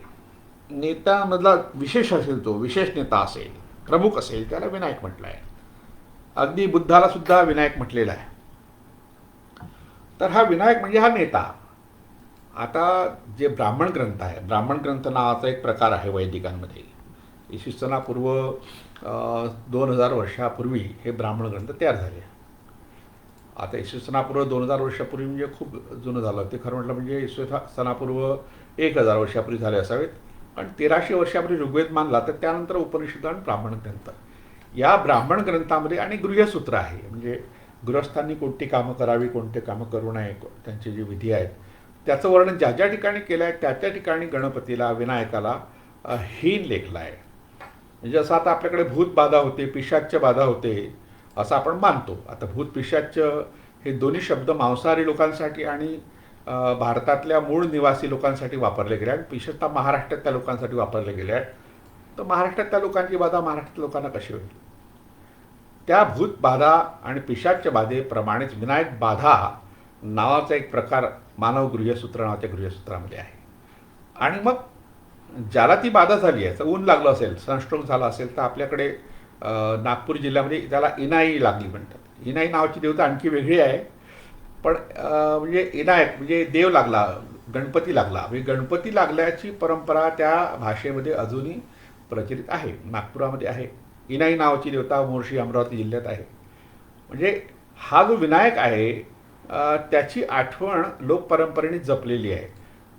नेत्यामधला विशेष असेल, तो विशेष नेता असेल, प्रमुख असेल, त्याला विनायक म्हटलं आहे. अगदी बुद्धाला सुद्धा विनायक म्हटलेला आहे. तर हा विनायक म्हणजे हा नेता. आता जे ब्राह्मण ग्रंथ आहे, ब्राह्मण ग्रंथ नावाचा एक प्रकार आहे वैदिकांमध्ये. इसवी सनापूर्व 2000 वर्षापूर्वी हे ब्राह्मण ग्रंथ तयार झाले. आता इसवी सनापूर्व 2000 वर्षापूर्वी म्हणजे खूप जुनं झालं. ते खरं म्हटलं म्हणजे इसवी सनापूर्व 1000 वर्षापूर्वी झाले असावेत. पण 1300 वर्षापूर्वी ऋग्वेद मानला, तर त्यानंतर उपनिषद आणि ब्राह्मण ग्रंथ. या ब्राह्मण ग्रंथामध्ये आणि गृहसूत्र आहे, म्हणजे गृहस्थांनी कोणती कामं करावी, कोणते कामं करू नये, त्यांचे जे विधी आहेत त्याचं वर्णन ज्या ज्या ठिकाणी केलं आहे त्या त्या ठिकाणी गणपतीला, विनायकाला हीन लेखलं आहे. म्हणजे असं आता आपल्याकडे भूत बाधा होते, पिशाच्य बाधा होते असं आपण मानतो. आता भूत पिशाच्य हे दोन्ही शब्द मांसाहारी लोकांसाठी आणि भारतातल्या मूळ निवासी लोकांसाठी वापरले गेले आहेत. विशेषतः महाराष्ट्रातल्या लोकांसाठी वापरले गेले आहेत. तर महाराष्ट्रातल्या लोकांची बाधा महाराष्ट्रातल्या लोकांना कशी होईल? त्या भूत बाधा आणि पिशाच्य बाधेप्रमाणेच विनायक बाधा नावाचा एक प्रकार मानव गृहसूत्र नावाच्या गृहसूत्रामध्ये आहे. आणि मग ज्याला ती बाधा झाली आहे, तर ऊन लागलं असेल, सनस्ट्रोक झाला असेल, तर आपल्याकडे नागपूर जिल्ह्यामध्ये त्याला इनाई लागली म्हणतात. इनाई नावाची देवता आणखी वेगळी आहे, पण म्हणजे इनायक म्हणजे देव लागला, गणपती लागला. म्हणजे गणपती लागल्याची परंपरा त्या भाषेमध्ये अजूनही प्रचलित आहे. नागपुरामध्ये आहे. इनाई नावाची देवता मोर्शी अमरावती जिल्ह्यात आहे. म्हणजे हा जो विनायक आहे त्याची आठवण लोकपरंपरेने जपलेली आहे.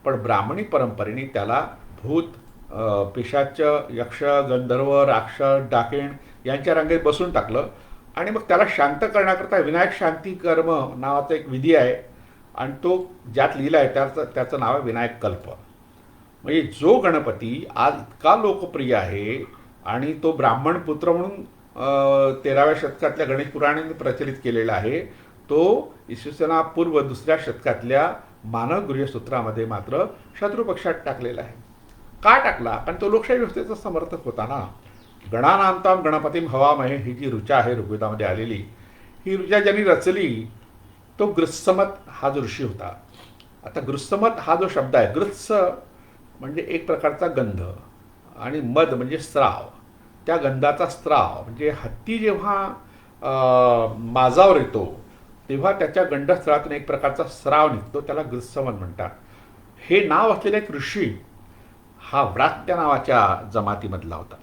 पण ब्राह्मणी परंपरेने त्याला भूत, पिशाच्य, यक्ष, गंधर्व, राक्षस, डाकिण यांच्या रांगेत बसून टाकलं. आणि मग त्याला शांत करण्याकरता विनायक शांती कर्म नावाचा एक विधी आहे, आणि तो ज्यात लिहिला आहे त्याचं नाव आहे विनायक कल्प. म्हणजे जो गणपती आज इतका लोकप्रिय आहे आणि तो ब्राह्मण पुत्र म्हणून 13व्या शतकातल्या गणेश पुराणाने प्रचलित केलेला आहे, तो इसवी सनापूर्व 2ऱ्या शतकातल्या मानव गृहसूत्रामध्ये मात्र शत्रुपक्षात टाकलेला आहे. का टाकला? कारण तो लोकशाही व्यवस्थेचा समर्थक होता ना. गणानांताम गणपतीम हवामहे ही जी ऋचा आहे ऋग्वेदामध्ये आलेली, ही ऋचा ज्यांनी रचली तो गृत्समत हा जो ऋषी होता. आता गृत्समत हा जो शब्द आहे, गृत्स म्हणजे एक प्रकारचा गंध आणि मद म्हणजे स्राव. त्या गंधाचा स्राव म्हणजे हत्ती जेव्हा माजावर येतो तेव्हा त्याच्या गंडस्थळातून एक प्रकारचा स्राव निघतो, त्याला गृत्समत म्हणतात. हे नाव असलेला एक ऋषी हा व्रात्य नावाच्या जमातीमधला होता.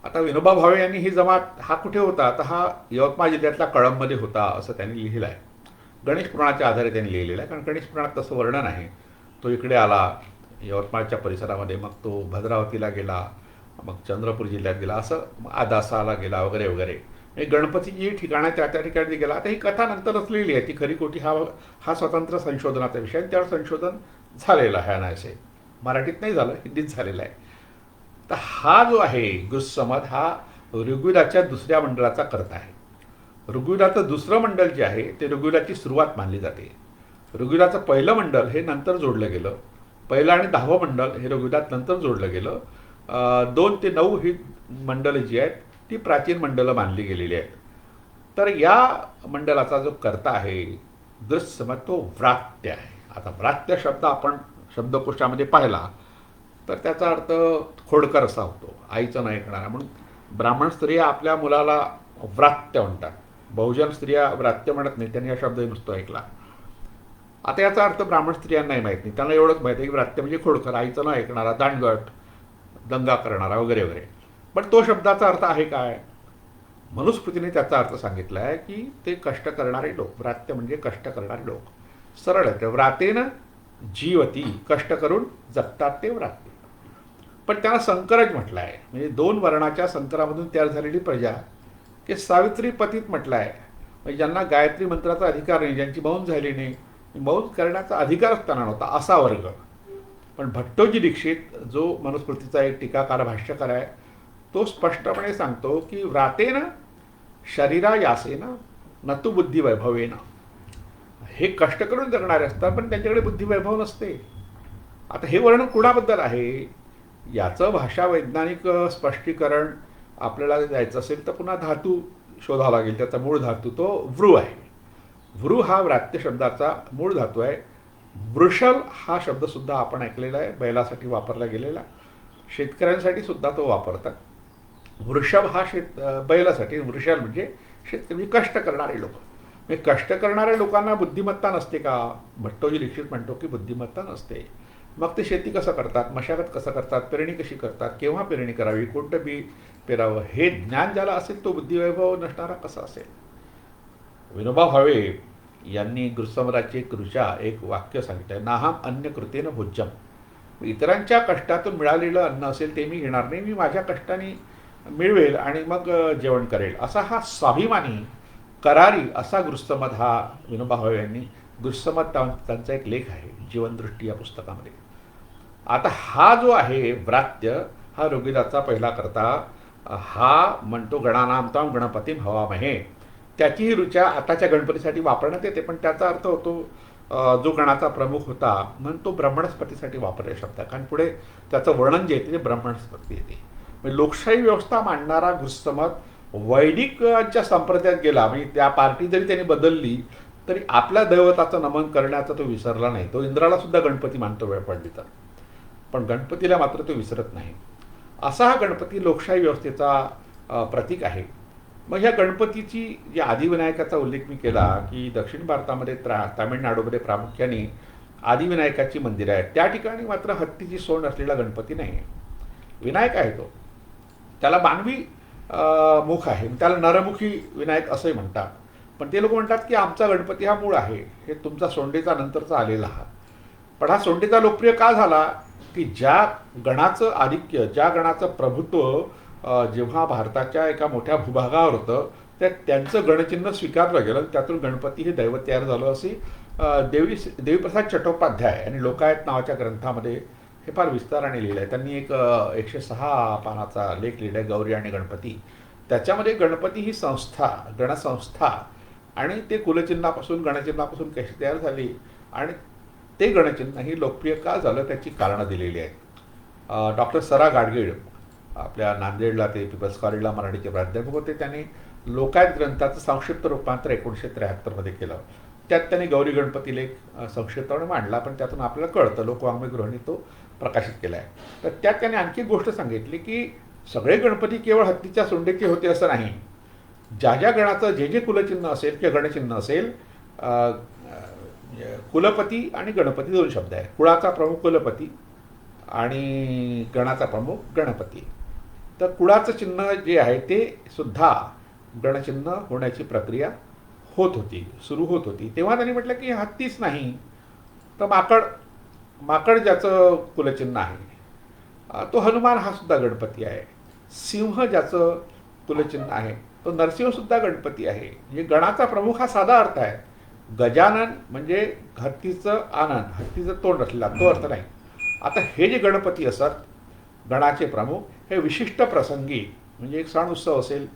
आता विनोबा भावे यांनी ही जमात हा कुठे होता, तर हा यवतमाळ जिल्ह्यातल्या कळंबमध्ये होता असं त्यांनी लिहिलं आहे. गणेश पुराणाच्या आधारे त्यांनी लिहिलेलं आहे, कारण गणेश पुराणात तसं वर्णन आहे. तो इकडे आला यवतमाळच्या परिसरामध्ये, मग तो भद्रावतीला गेला, मग चंद्रपूर जिल्ह्यात गेला, असं आदासाला गेला वगैरे वगैरे. हे गणपतीची ठिकाणं त्या त्या ठिकाणी गेला. आता ही कथा नंतरच लिहिली आहे, ती खरी खोटी हा स्वतंत्र संशोधनाचा विषय आहे. त्यावर संशोधन झालेलं आहे अनायसे. मराठीत नाही झालं, हिंदीत झालेलं आहे. तर हा जो आहे गुस्समद हा ऋग्वेदाच्या दुसऱ्या मंडळाचा कर्ता आहे. ऋग्वेदाचं दुसरं मंडळ जे आहे ते ऋग्वेदाची सुरुवात मानली जाते. ऋग्वेदाचं पहिलं मंडळ हे नंतर जोडलं गेलं. पहिलं आणि 10वं मंडळ हे ऋग्वेदात नंतर जोडलं गेलं. 2 ते 9 ही मंडळं जी आहेत ती प्राचीन मंडळं मानली गेलेली आहेत. तर या मंडळाचा जो कर्ता आहे दुस्समद तो व्रात्य आहे. आता व्रात्य शब्द आपण शब्दकोशामध्ये पाहिला तर त्याचा अर्थ खोडकर असा होतो, आईचं नाही ऐकणारा. म्हणून ब्राह्मण स्त्रिया आपल्या मुलाला व्रात्य म्हणतात. बहुजन स्त्रिया व्रात्य म्हणत नाही, त्यांनी हा शब्द नुसतं ऐकला. आता याचा अर्थ ब्राह्मण स्त्रियांनाही माहीत नाही, त्यांना एवढंच माहिती आहे की व्रात्य म्हणजे खोडकर, आईचं न ऐकणारा, दांडगट, दंगा करणारा वगैरे वगैरे. पण तो शब्दाचा अर्थ आहे काय? मनुस्मृतीने त्याचा अर्थ सांगितला आहे की ते कष्ट करणारे लोक. व्रात्य म्हणजे कष्ट करणारे लोक. सरळ आहे, व्रातेनं जीवती, कष्ट करून जगतात ते व्रात्य. पण त्यांना संकरच म्हटलं आहे, म्हणजे 2 वर्णाच्या संकरामधून तयार झालेली प्रजा. की सावित्री पतीत म्हटलं आहे, म्हणजे ज्यांना गायत्री मंत्राचा अधिकार नाही, ज्यांची मौन झाली नाही, मौन करण्याचा अधिकारच त्यांना नव्हता, असा वर्ग. पण भट्टोजी दीक्षित जो मनुस्मृतीचा एक टीकाकार भाष्यकार आहे तो स्पष्टपणे सांगतो की व्रातेन शरीरा यासेन नतु बुद्धिवैभवेन. हे कष्ट करून जगणारे असतात पण त्यांच्याकडे बुद्धिवैभव नसते. आता हे वर्णन कुणाबद्दल आहे याचं भाषा वैज्ञानिक स्पष्टीकरण आपल्याला द्यायचं असेल तर पुन्हा धातू शोधावा लागेल. त्याचा मूळ धातू तो वृ आहे. वृ हा व्रात्य शब्दाचा मूळ धातू आहे. वृषल हा शब्दसुद्धा आपण ऐकलेला आहे, बैलासाठी वापरला गेलेला. शेतकऱ्यांसाठी सुद्धा तो वापरतात. वृषभ हा बैलासाठी, वृषल म्हणजे शेतकरी, म्हणजे कष्ट करणारे लोक. म्हणजे कष्ट करणाऱ्या लोकांना बुद्धिमत्ता नसते का? भट्टोजी दीक्षित म्हणतो की बुद्धिमत्ता नसते. मग ते शेती कसं करतात, मशागत कसं करतात, पेरणी कशी करतात, केव्हा पेरणी करावी, कोणतं बी पेरावं, हे ज्ञान ज्याला असेल तो बुद्धिवैभव नसणारा कसा असेल? विनोबा भावे यांनी गुरुसमराची एक ऋचा एक वाक्य सांगितलं, नाहम अन्य कृतेनं भोज्यम. इतरांच्या कष्टातून मिळालेलं अन्न असेल ते मी घेणार नाही, मी माझ्या कष्टाने मिळवेल आणि मग जेवण करेल, असा हा स्वाभिमानी करारी असा गुरुसमद हा विनोबा भावे यांनी, गुरुसमद त्यांचा एक लेख आहे जीवनदृष्टी या पुस्तकामध्ये. आता हा जो आहे व्रात्य हा ऋग्वेदाचा पहिला कर्ता. हा म्हणतो गणानाम ताम गणपतीम हवामहे. त्याची ऋचा आताच्या गणपतीसाठी वापरण्यात येते, पण त्याचा अर्थ होतो जो गणाचा प्रमुख होता म्हणून तो ब्रह्मणस्पतीसाठी वापरलेला शब्द आहे. कारण पुढे त्याचं वर्णन जे येते ते ब्रह्मणस्पती येते. म्हणजे लोकशाही व्यवस्था मांडणारा गुरुसमद वैदिकच्या संप्रदायात गेला. म्हणजे त्या पार्टी जरी त्यांनी बदलली तरी आपल्या दैवताचं नमन करण्याचा तो विसरला नाही. तो इंद्राला सुद्धा गणपती मानतो वेळ पडली तर, पण गणपतीला मात्र तो विसरत नाही. असा हा गणपती लोकशाही व्यवस्थेचा प्रतीक आहे. मग ह्या गणपतीची जी आदिविनायकाचा उल्लेख मी केला की दक्षिण भारतामध्ये तामिळनाडूमध्ये प्रामुख्याने आदिविनायकाची मंदिरं आहेत. त्या ठिकाणी मात्र हत्तीची सोंड असलेला गणपती नाही आहे. विनायक आहे तो, त्याला मानवी मुख आहे, त्याला नरमुखी विनायक असंही म्हणतात. पण ते लोक म्हणतात की आमचा गणपती हा मूळ आहे, हे तुमचा सोंडेचा नंतरचा आलेला हा. पण हा सोंडेचा लोकप्रिय का झाला की ज्या गणाचं आधिक्य, ज्या गणाचं प्रभुत्व जेव्हा भारताच्या एका मोठ्या भूभागावर होतं त्यांचं गणचिन्ह स्वीकारलं गेलं. त्यातून गणपती हे दैवत तयार झालं अशी देवीप्रसाद चट्टोपाध्याय आणि लोकायत नावाच्या ग्रंथामध्ये हे फार विस्ताराने लिहिलं आहे. त्यांनी एक 106 पानाचा लेख लिहिला आहे गौरी आणि गणपती. त्याच्यामध्ये गणपती ही संस्था, गणसंस्था आणि ते कुलचिन्हापासून गणचिन्हापासून कशी तयार झाली आणि ते गणचिन्ह ही लोकप्रिय का झालं त्याची कारणं दिलेली आहेत. डॉक्टर सरा गाडगीळ आपल्या नांदेडला ते पीपल्स कॉलेजला मराठीचे प्राध्यापक होते. त्यांनी लोकायत ग्रंथाचं संक्षिप्त रूपांतर 1973 केलं. त्यात त्यांनी गौरी गणपती लेख संक्षिप्तपणे मांडला, पण त्यातून आपल्याला कळतं लोकवाङ्मय गृहांनी तो प्रकाशित केला आहे. तर त्यात त्यांनी आणखी गोष्ट सांगितली की सगळे गणपती केवळ हत्तीच्या सोंडेचे होते असं नाही. ज्या ज्या गणाचं जे जे कुलचिन्ह असेल किंवा गणचिन्ह असेल, कुलपती आणि गणपती दोन शब्द आहे. कुळाचा प्रमुख कुलपती आणि गणाचा प्रमुख गणपती. तर कुळाचं चिन्ह जे आहे ते सुद्धा गणचिन्ह होण्याची प्रक्रिया होत होती, सुरू होत होती. तेव्हा त्यांनी म्हटलं की हत्तीच नाही तर माकड, माकड ज्याचं कुलचिन्ह आहे तो हनुमान हा सुद्धा गणपती आहे. सिंह ज्याचं कुलचिन्ह आहे तो नरसिंहसुद्धा गणपती आहे. म्हणजे गणाचा प्रमुख हा साधा अर्थ आहे. गजानन म्हणजे हत्तीचं आनंद, हत्तीचं तोंड असलेला तो अर्थ नाही. आता हे जे गणपती असतात, गणाचे प्रमुख, हे विशिष्ट प्रसंगी म्हणजे एक सण उत्सव असेल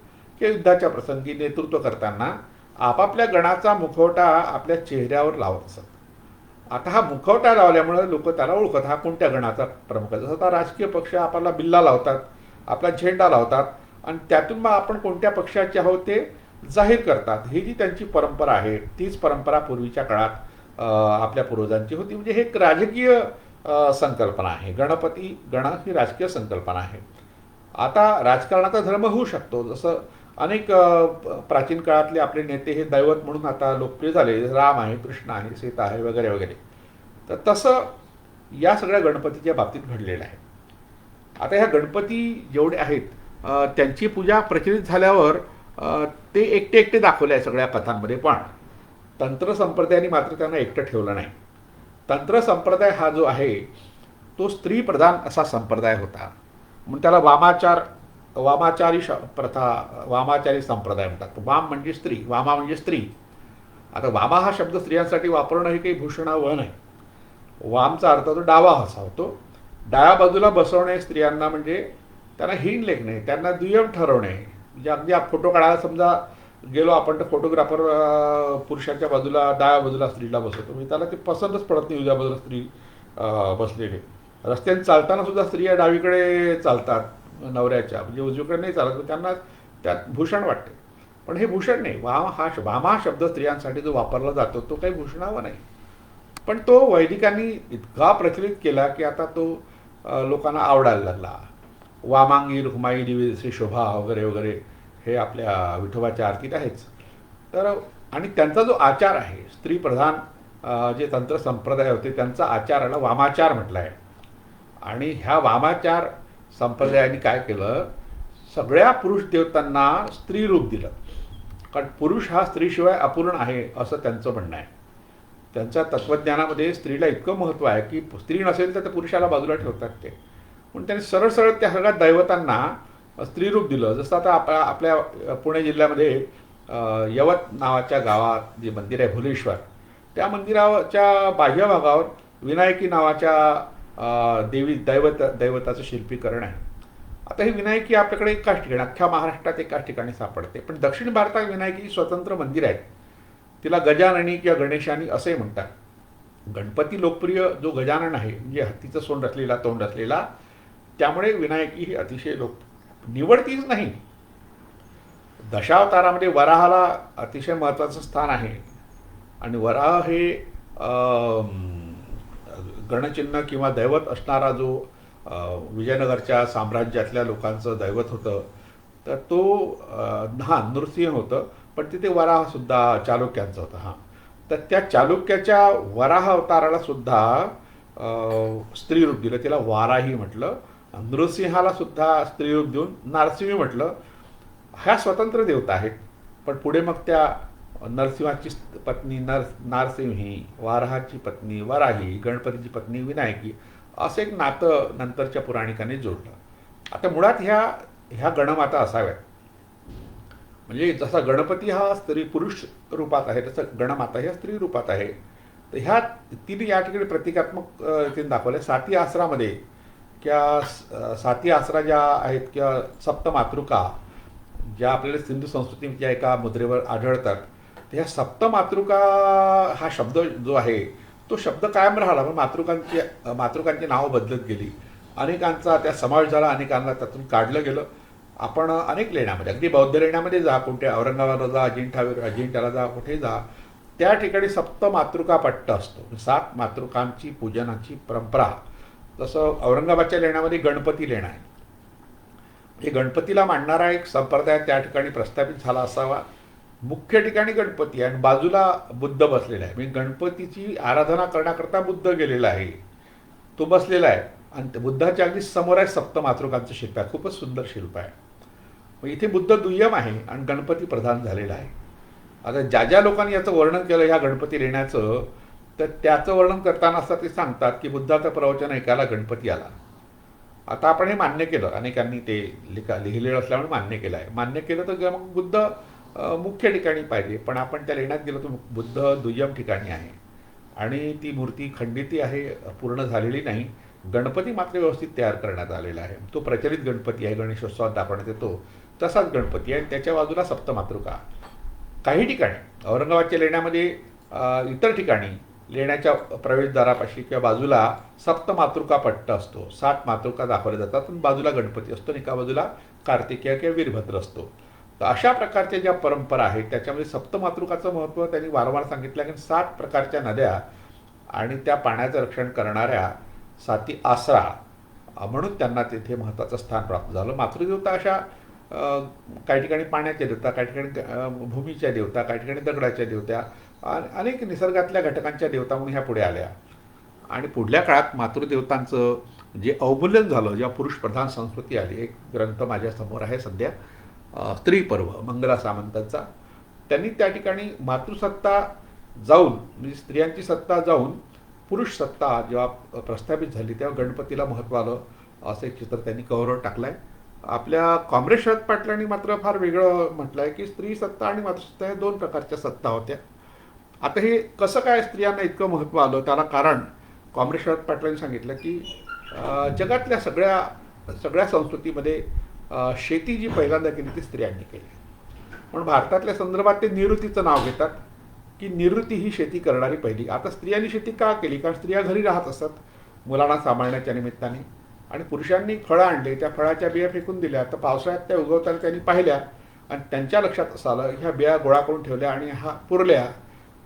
किंवा युद्धाच्या प्रसंगी नेतृत्व करताना आपापल्या गणाचा मुखवटा आपल्या चेहऱ्यावर लावत असत. आता हा मुखवटा लावल्यामुळे लोक त्याला ओळखत हा कोणत्या गणाचा प्रमुख आहे. जसं आता राजकीय पक्ष आपला बिल्ला लावतात, आपला झेंडा लावतात आणि त्यातून मग आपण कोणत्या पक्षाचे आहोत ते जाहीर करतात. ही जी त्यांची परंपरा आहे तीच परंपरा पूर्वीच्या काळात आपल्या पूर्वजांची होती. म्हणजे हे एक राजकीय संकल्पना आहे. गणपती, गण ही राजकीय संकल्पना आहे. आता राजकारणाचा धर्म होऊ शकतो. जसं अनेक प्राचीन काळातले आपले नेते हे दैवत म्हणून आता लोकप्रिय झाले. राम आहे, कृष्ण आहे, सीता आहे, वगैरे वगैरे. तर तसं या सगळ्या गणपतीच्या बाबतीत घडलेलं आहे. आता ह्या गणपती जेवढे आहेत त्यांची पूजा प्रचलित झाल्यावर ते एकटे एकटे दाखवले आहे सगळ्या कथांमध्ये. पण तंत्र संप्रदायाने मात्र त्यांना एकटं ठेवलं नाही. तंत्र संप्रदाय हा जो आहे तो स्त्रीप्रधान असा संप्रदाय होता. म्हणून त्याला वामाचारी प्रथा, वामाचारी संप्रदाय म्हणतात. वाम म्हणजे स्त्री, वामा म्हणजे स्त्री. आता वामा हा शब्द स्त्रियांसाठी वापरणं हे काही भूषणावह नाही. वामचा अर्थ तो डावा असा होतो. डाव्या बाजूला बसवणे स्त्रियांना म्हणजे त्यांना हीन लेखणे, त्यांना दुय्यम ठरवणे. म्हणजे अगदी फोटो काढायला समजा गेलो आपण तर फोटोग्राफर पुरुषाच्या बाजूला डाव्या बाजूला स्त्रीला बसवतो. म्हणजे त्याला ते पसंतच पडत नाही उजव्या बाजूला स्त्री बसलेले. रस्त्याने चालताना सुद्धा स्त्रिया डावीकडे चालतात नवऱ्याच्या, म्हणजे उजवीकडे नाही चालत. त्यांना त्यात भूषण वाटते. पण हे भूषण नाही. वामा शब्द स्त्रियांसाठी जो वापरला जातो तो काही भूषणावा नाही. पण तो वैदिकांनी इतका प्रचलित केला की आता तो लोकांना आवडायला लागला. वामांगी रुक्माई दिवी श्री शोभा वगैरे वगैरे हे आपल्या विठोबाच्या आरतीत आहेच. तर आणि त्यांचा जो आचार आहे स्त्रीप्रधान जे तंत्र संप्रदाय होते त्यांचा आचाराला वामाचार म्हटलं आहे. आणि ह्या वामाचार संप्रदायाने काय केलं, सगळ्या पुरुष देवतांना स्त्री रूप दिलं. कारण पुरुष हा स्त्रीशिवाय अपूर्ण आहे असं त्यांचं म्हणणं आहे. त्यांच्या तत्त्वज्ञानामध्ये स्त्रीला इतकं महत्त्व आहे की स्त्री नसेल तर त्या पुरुषाला बाजूला ठेवतात ते. म्हणून त्यांनी सरळ सरळ त्या सगळ्या दैवतांना स्त्रीरूप दिलं. जसं आता आपल्या पुणे जिल्ह्यामध्ये यवत नावाच्या गावात जे मंदिर आहे भुलेश्वर, त्या मंदिराच्या बाह्य भागावर विनायकी नावाच्या दैवताचं शिल्पीकरण आहे. आता ही विनायकी आपल्याकडे एकाच ठिकाणी, अख्ख्या महाराष्ट्रात एकाच ठिकाणी सापडते. पण दक्षिण भारतात विनायकी स्वतंत्र मंदिर आहेत. तिला गजाननी किंवा गणेशानी असे म्हणतात. गणपती लोकप्रिय जो गजानन आहे म्हणजे हत्तीचं सोंड असलेला, तोंड असलेला, त्यामुळे विनायकी ही अतिशय निवडतीच नाही. दशावतारामध्ये वराहाला अतिशय महत्त्वाचं स्थान आहे. आणि वराह हे गणचिन्ह किंवा दैवत असणारा जो विजयनगरच्या साम्राज्यातल्या लोकांचं दैवत होतं, तर तो नृसिंह होतं. पण तिथे वराहसुद्धा चालुक्यांचं होतं. हां, तर त्या चालुक्याच्या वराह अवताराला सुद्धा स्त्रीरूप दिलं, तिला वाराही म्हटलं. नृसिंहाला सुद्धा स्त्रीरूप देऊन नारसिंह म्हटलं. ह्या स्वतंत्र देवता आहेत. पण पुढे मग त्या नरसिंहाची पत्नी नारसिंही, वाराहाची पत्नी वराही, गणपतीची पत्नी विनायकी, असं एक नातं नंतरच्या पुराणिकांनी जोडलं. आता मुळात ह्या गणमाता असाव्यात. म्हणजे जसा गणपती हा स्त्री पुरुष रूपात आहे तसं गणमाता ह्या स्त्री रूपात आहे. तर ह्या तिने या ठिकाणी प्रतिकात्मक तिने दाखवल्या. साती आसरामध्ये किंवा साती आसरा ज्या आहेत किंवा सप्तमातृका ज्या आपल्याला सिंधू संस्कृतीच्या एका मुद्रेवर आढळतात, तर ह्या सप्तमातृका हा शब्द जो आहे तो शब्द कायम राहिला. पण मातृकांची नावं बदलत गेली. अनेकांचा त्या समावेश झाला, अनेकांना त्यातून काढलं गेलं. आपण अनेक लेण्यामध्ये, अगदी बौद्ध लेण्यामध्ये जा, कोणत्या औरंगाबादला जा, अजिंठ्याला जा, कुठे जा, त्या ठिकाणी सप्तमातृका पट्ट असतो. 7 मातृकांची पूजनाची परंपरा. तसं औरंगाबादच्या लेण्यामध्ये गणपती लेणं आहे. हे गणपतीला मांडणारा एक संप्रदाय त्या ठिकाणी प्रस्थापित झाला असावा मुख्य ठिकाणी गणपती आहे आणि बाजूला बुद्ध बसलेला आहे. म्हणजे गणपतीची आराधना करण्याकरता बुद्ध गेलेला आहे, तो बसलेला आहे आणि त्या बुद्धाच्या अगदी समोर आहे सप्तमातृकांचं शिल्प आहे. खूपच सुंदर शिल्प आहे. मग इथे बुद्ध दुय्यम आहे आणि गणपती प्रधान झालेला आहे. आता ज्या ज्या लोकांनी याचं वर्णन केलं ह्या गणपती लेण्याचं, तर त्याचं वर्णन करताना असं ते सांगतात की बुद्धाचं प्रवचन ऐकायला गणपती आला. आता आपण हे मान्य केलं, अनेकांनी ते लिहिलेलं असल्यामुळे मान्य केलं आहे. मान्य केलं तर मग बुद्ध मुख्य ठिकाणी पाहिजे, पण आपण त्या लेण्यात गेलो तर बुद्ध दुय्यम ठिकाणी आहे आणि ती मूर्ती खंडिती आहे, पूर्ण झालेली नाही. गणपती मात्र व्यवस्थित तयार करण्यात आलेला आहे. तो प्रचलित गणपती आहे, गणेशोत्सवात दाखवण्यात येतो तसाच गणपती आहे. त्याच्या बाजूला सप्तमातृका. काही ठिकाणी औरंगाबादच्या लेण्यामध्ये इतर ठिकाणी लेण्याच्या प्रवेशद्वारापाशी किंवा बाजूला सप्तमातृका पट्ट असतो. 7 मातृका दाखवल्या जातात आणि बाजूला गणपती असतो आणि एका बाजूला कार्तिकेय किंवा वीरभद्र असतो. तर अशा प्रकारच्या ज्या परंपरा आहेत त्याच्यामध्ये सप्तमातृकाचं महत्त्व त्यांनी वारंवार सांगितलं की 7 प्रकारच्या नद्या आणि त्या पाण्याचं रक्षण करणाऱ्या 7 आसरा, म्हणून त्यांना तिथे महत्त्वाचं स्थान प्राप्त झालं. मातृदेवता अशा काही ठिकाणी पाण्याच्या देवता, काही ठिकाणी भूमीच्या देवता, काही ठिकाणी दगडाच्या देवता, अनेक निसर्गातल्या घटकांच्या देवता म्हणून ह्या पुढे आल्या. आणि पुढल्या काळात मातृदेवतांचं जे अवमूल्यन झालं, जेव्हा पुरुषप्रधान संस्कृती आली. एक ग्रंथ माझ्यासमोर आहे सध्या, स्त्रीपर्व मंगला सामंतांचा. त्यांनी त्या ठिकाणी मातृसत्ता जाऊन, म्हणजे स्त्रियांची सत्ता जाऊन पुरुष सत्ता जेव्हा प्रस्थापित झाली तेव्हा गणपतीला महत्त्व आलं, असं एक चित्र त्यांनी कव्हरवर टाकलं आहे. आपल्या कॉम्रेड शरद पाटलांनी मात्र फार वेगळं म्हटलं आहे की स्त्री सत्ता आणि मातृसत्ता या 2 प्रकारच्या सत्ता होत्या. आता हे कसं काय स्त्रियांना इतकं महत्त्व आलं, त्याला कारण कॉम्रेड शरद पाटलांनी सांगितलं की जगातल्या सगळ्या संस्कृतीमध्ये शेती जी पहिल्यांदा केली ती स्त्रियांनी केली. पण भारतातल्या संदर्भात ते निवृत्तीचं नाव घेतात की निवृत्ती ही शेती करणारी पहिली. आता स्त्रियांनी शेती का केली? कारण स्त्रिया घरी राहत असतात मुलांना सांभाळण्याच्या निमित्ताने, आणि पुरुषांनी फळं आणले, त्या फळाच्या बिया फेकून दिल्या, तर पावसाळ्यात त्या उगवताना त्यांनी पाहिल्या आणि त्यांच्या लक्षात असं आलं ह्या बिया गोळा करून ठेवल्या आणि हा पुरल्या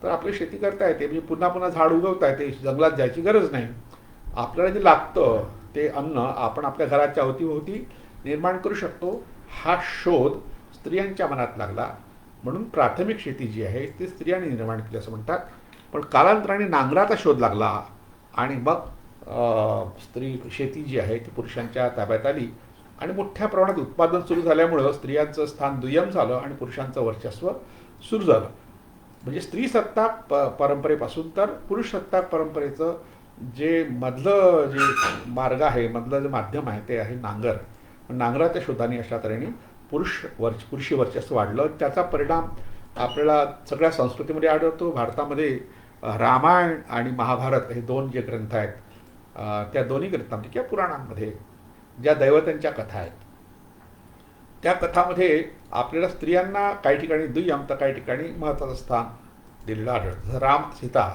तर आपली शेती करता येते, म्हणजे पुन्हा पुन्हा झाड उगवता येते, जंगलात जायची गरज नाही. आपल्याला जे लागतं ते अन्न आपण आपल्या घराच्या अवतीभोवती निर्माण करू शकतो. हा शोध स्त्रियांच्या मनात लागला, म्हणून प्राथमिक शेती जी आहे ती स्त्रियांनी निर्माण केली असं म्हणतात. पण कालांतराने नांगराचा शोध लागला आणि मग स्त्री शेती जी आहे ती पुरुषांच्या ताब्यात आली आणि मोठ्या प्रमाणात उत्पादन सुरू झाल्यामुळं स्त्रियांचं स्थान दुय्यम झालं आणि पुरुषांचं वर्चस्व सुरू झालं. म्हणजे स्त्री सत्ताक परंपरेपासून तर पुरुष सत्ताक परंपरेचं जे मधलं जे मार्ग आहे, मधलं जे माध्यम आहे ते आहे नांगर. नांगराच्या शोधाने अशा तऱ्हेने पुरुषी वर्चस्व वाढलं. त्याचा परिणाम आपल्याला सगळ्या संस्कृतीमध्ये आढळतो. भारतामध्ये रामायण आणि महाभारत हे 2 जे ग्रंथ आहेत, त्या दोन्ही ग्रंथांमध्ये किंवा पुराणांमध्ये ज्या दैवतांच्या कथा आहेत त्या कथामध्ये आपल्याला स्त्रियांना काही ठिकाणी दुय्यम तर काही ठिकाणी महत्त्वाचं स्थान दिलेलं आढळतं. राम सीता,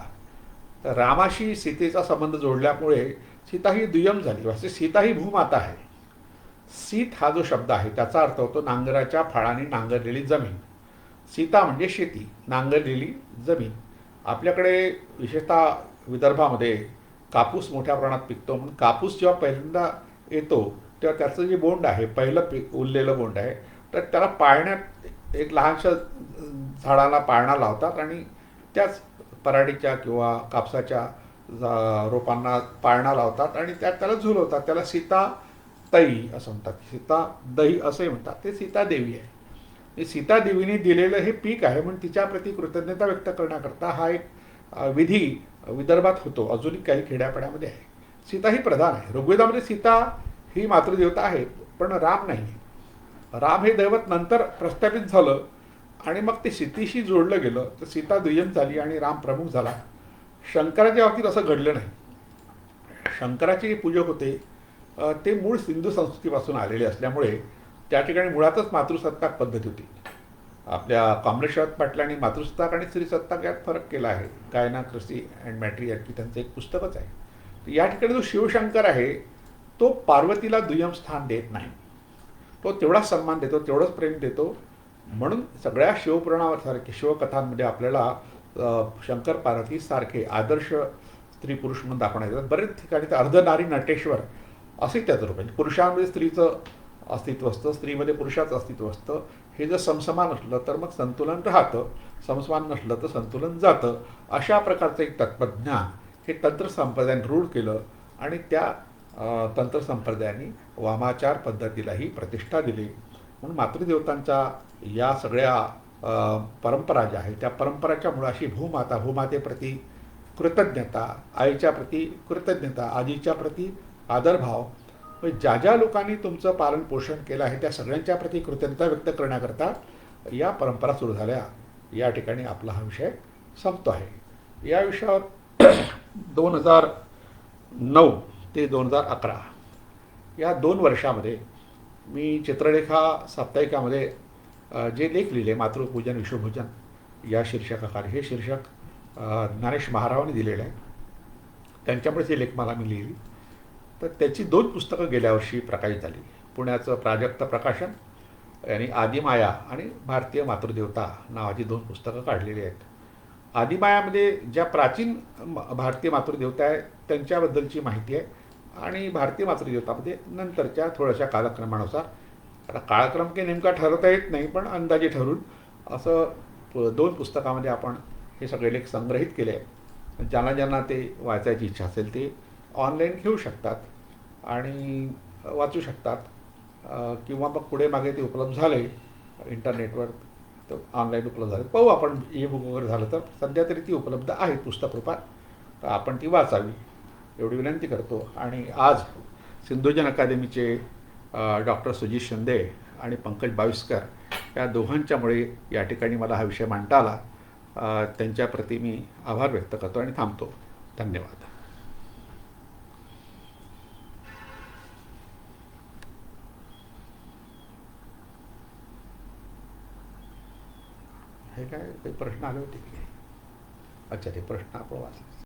तर रामाशी सीतेचा संबंध जोडल्यामुळे सीता ही दुय्यम झाली. असे सीता ही भूमाता आहे. सीत हा जो शब्द आहे त्याचा अर्थ होतो नांगराच्या फाळाने नांगरलेली जमीन. सीता म्हणजे शेती, नांगरलेली जमीन. आपल्याकडे विशेषतः विदर्भामध्ये कापूस मोठ्या प्रमाणात पिकतो, म्हणून कापूस जेव्हा पहिल्यांदा येतो तेव्हा त्याचं जे बोंड आहे, पहिलं उरलेलं बोंड आहे, तर त्याला पाळण्यात एक लहानशा झाडाला पाळणा लावतात आणि त्याच पराडीच्या किंवा कापसाच्या रोपांना पाळणा लावतात आणि त्याला झुलवतात. त्याला सीता तई असं म्हणतात, सीता दही असंही म्हणतात. ते सीता देवी आहे. सीता देवीने दिलेलं हे पीक आहे, म्हणून तिच्याप्रती कृतज्ञता व्यक्त करण्याकरता हा एक विधी विदर्भात होतो. अजूनही काही खेड्यापाड्यामध्ये आहे. सीता ही प्रधान आहे. ऋग्वेदामध्ये सीता ही मातृदेवता आहे, पण राम नाही. राम हे दैवत नंतर प्रस्थापित झालं आणि मग ते सीतेशी जोडलं गेलं, तर सीता दुय्यम झाली आणि राम प्रमुख झाला. शंकराच्या बाबतीत असं घडलं नाही. शंकराचे पूजक होते ते मूळ सिंधू संस्कृतीपासून आलेले असल्यामुळे त्या ठिकाणी मुळातच मातृसत्ताक पद्धती होती. आपल्या कॉम्रेड शरद पाटलांनी मातृसत्ताक आणि स्त्रीसत्ताक यात फरक केला आहे. गायनाक्रसी अँड मॅट्रियार्की त्यांचं एक पुस्तकच आहे. तर या ठिकाणी जो शिवशंकर आहे तो पार्वतीला दुय्यम स्थान देत नाही. तो तेवढाच सन्मान देतो, तेवढंच प्रेम देतो. म्हणून सगळ्या शिवपुराणासारखे शिवकथांमध्ये आपल्याला शंकर पार्वती सारखे आदर्श स्त्री पुरुष म्हणून दाखवण्यात येतात. बरेच ठिकाणी तर अर्धनारी नटेश्वर असे त्याचं रूप आहे. पुरुषांमध्ये स्त्रीचं अस्तित्व असतं, स्त्रीमध्ये पुरुषाचं अस्तित्व असतं. हे जर समसमान असलं तर मग संतुलन राहतं, समसमान नसलं तर संतुलन जातं. अशा प्रकारचं एक तत्त्वज्ञान हे तंत्र संप्रदायाने रूढ केलं आणि त्या तंत्र संप्रदायाने वामाचार पद्धतीलाही प्रतिष्ठा दिली. म्हणून मातृदेवतांच्या या सगळ्या परंपरा ज्या आहेत त्या परंपराच्या मुळाशी भूमातेप्रती कृतज्ञता, आईच्या प्रती कृतज्ञता, आजीच्या प्रती आदरभाव, म्हणजे ज्या ज्या लोकांनी तुमचं पालन पोषण केलं आहे त्या सगळ्यांच्या प्रती कृतज्ञता व्यक्त करण्याकरता या परंपरा सुरू झाल्या. या ठिकाणी आपला हा विषय संपतो आहे. या विषयावर 2009 ते 2011 या 2 वर्षामध्ये मी चित्रलेखा साप्ताहिकामध्ये जे लेख लिहिले, मातृपूजन विश्वपूजन या शीर्षकाखाली, हे शीर्षक ज्ञानेश महारावांनी दिलेलं आहे. त्यांच्यामुळे हे लेख मला मी लिहिली. तर त्याची 2 पुस्तकं गेल्या वर्षी प्रकाशित झाली. पुण्याचं प्राजक्त प्रकाशन यांनी आदिमाया आणि भारतीय मातृदेवता नावाची 2 पुस्तकं काढलेली आहेत. आदिमायामध्ये ज्या प्राचीन भारतीय मातृदेवता आहेत त्यांच्याबद्दलची माहिती आहे आणि भारतीय मातृदेवतामध्ये नंतरच्या थोड्याशा कालक्रमानुसार, आता काळक्रम काही नेमका ठरवता येत नाही पण अंदाजे ठरून असं 2 पुस्तकामध्ये आपण हे सगळे लेख संग्रहित केले आहे. ज्यांना ज्यांना ते वाचायची इच्छा असेल ते ऑनलाईन घेऊ शकतात आणि वाचू शकतात, किंवा मग पुढे मागे ते उपलब्ध झाले इंटरनेटवर, तर ऑनलाईन उपलब्ध झाले पाहू आपण. ई-बुक वगैरे झालं तर सध्या तरी ती उपलब्ध आहेत पुस्तक रूपात, तर आपण ती वाचावी एवढी विनंती करतो. आणि आज सिंधुजन अकादमीचे डॉक्टर सुजित शिंदे आणि पंकज बाविस्कर या दोघांच्यामुळे या ठिकाणी मला हा विषय मांडता आला. त्यांच्याप्रती मी आभार व्यक्त करतो आणि थांबतो. धन्यवाद. हे काय काही प्रश्न आले होते की? अच्छा, ते प्रश्न आपण वाचले.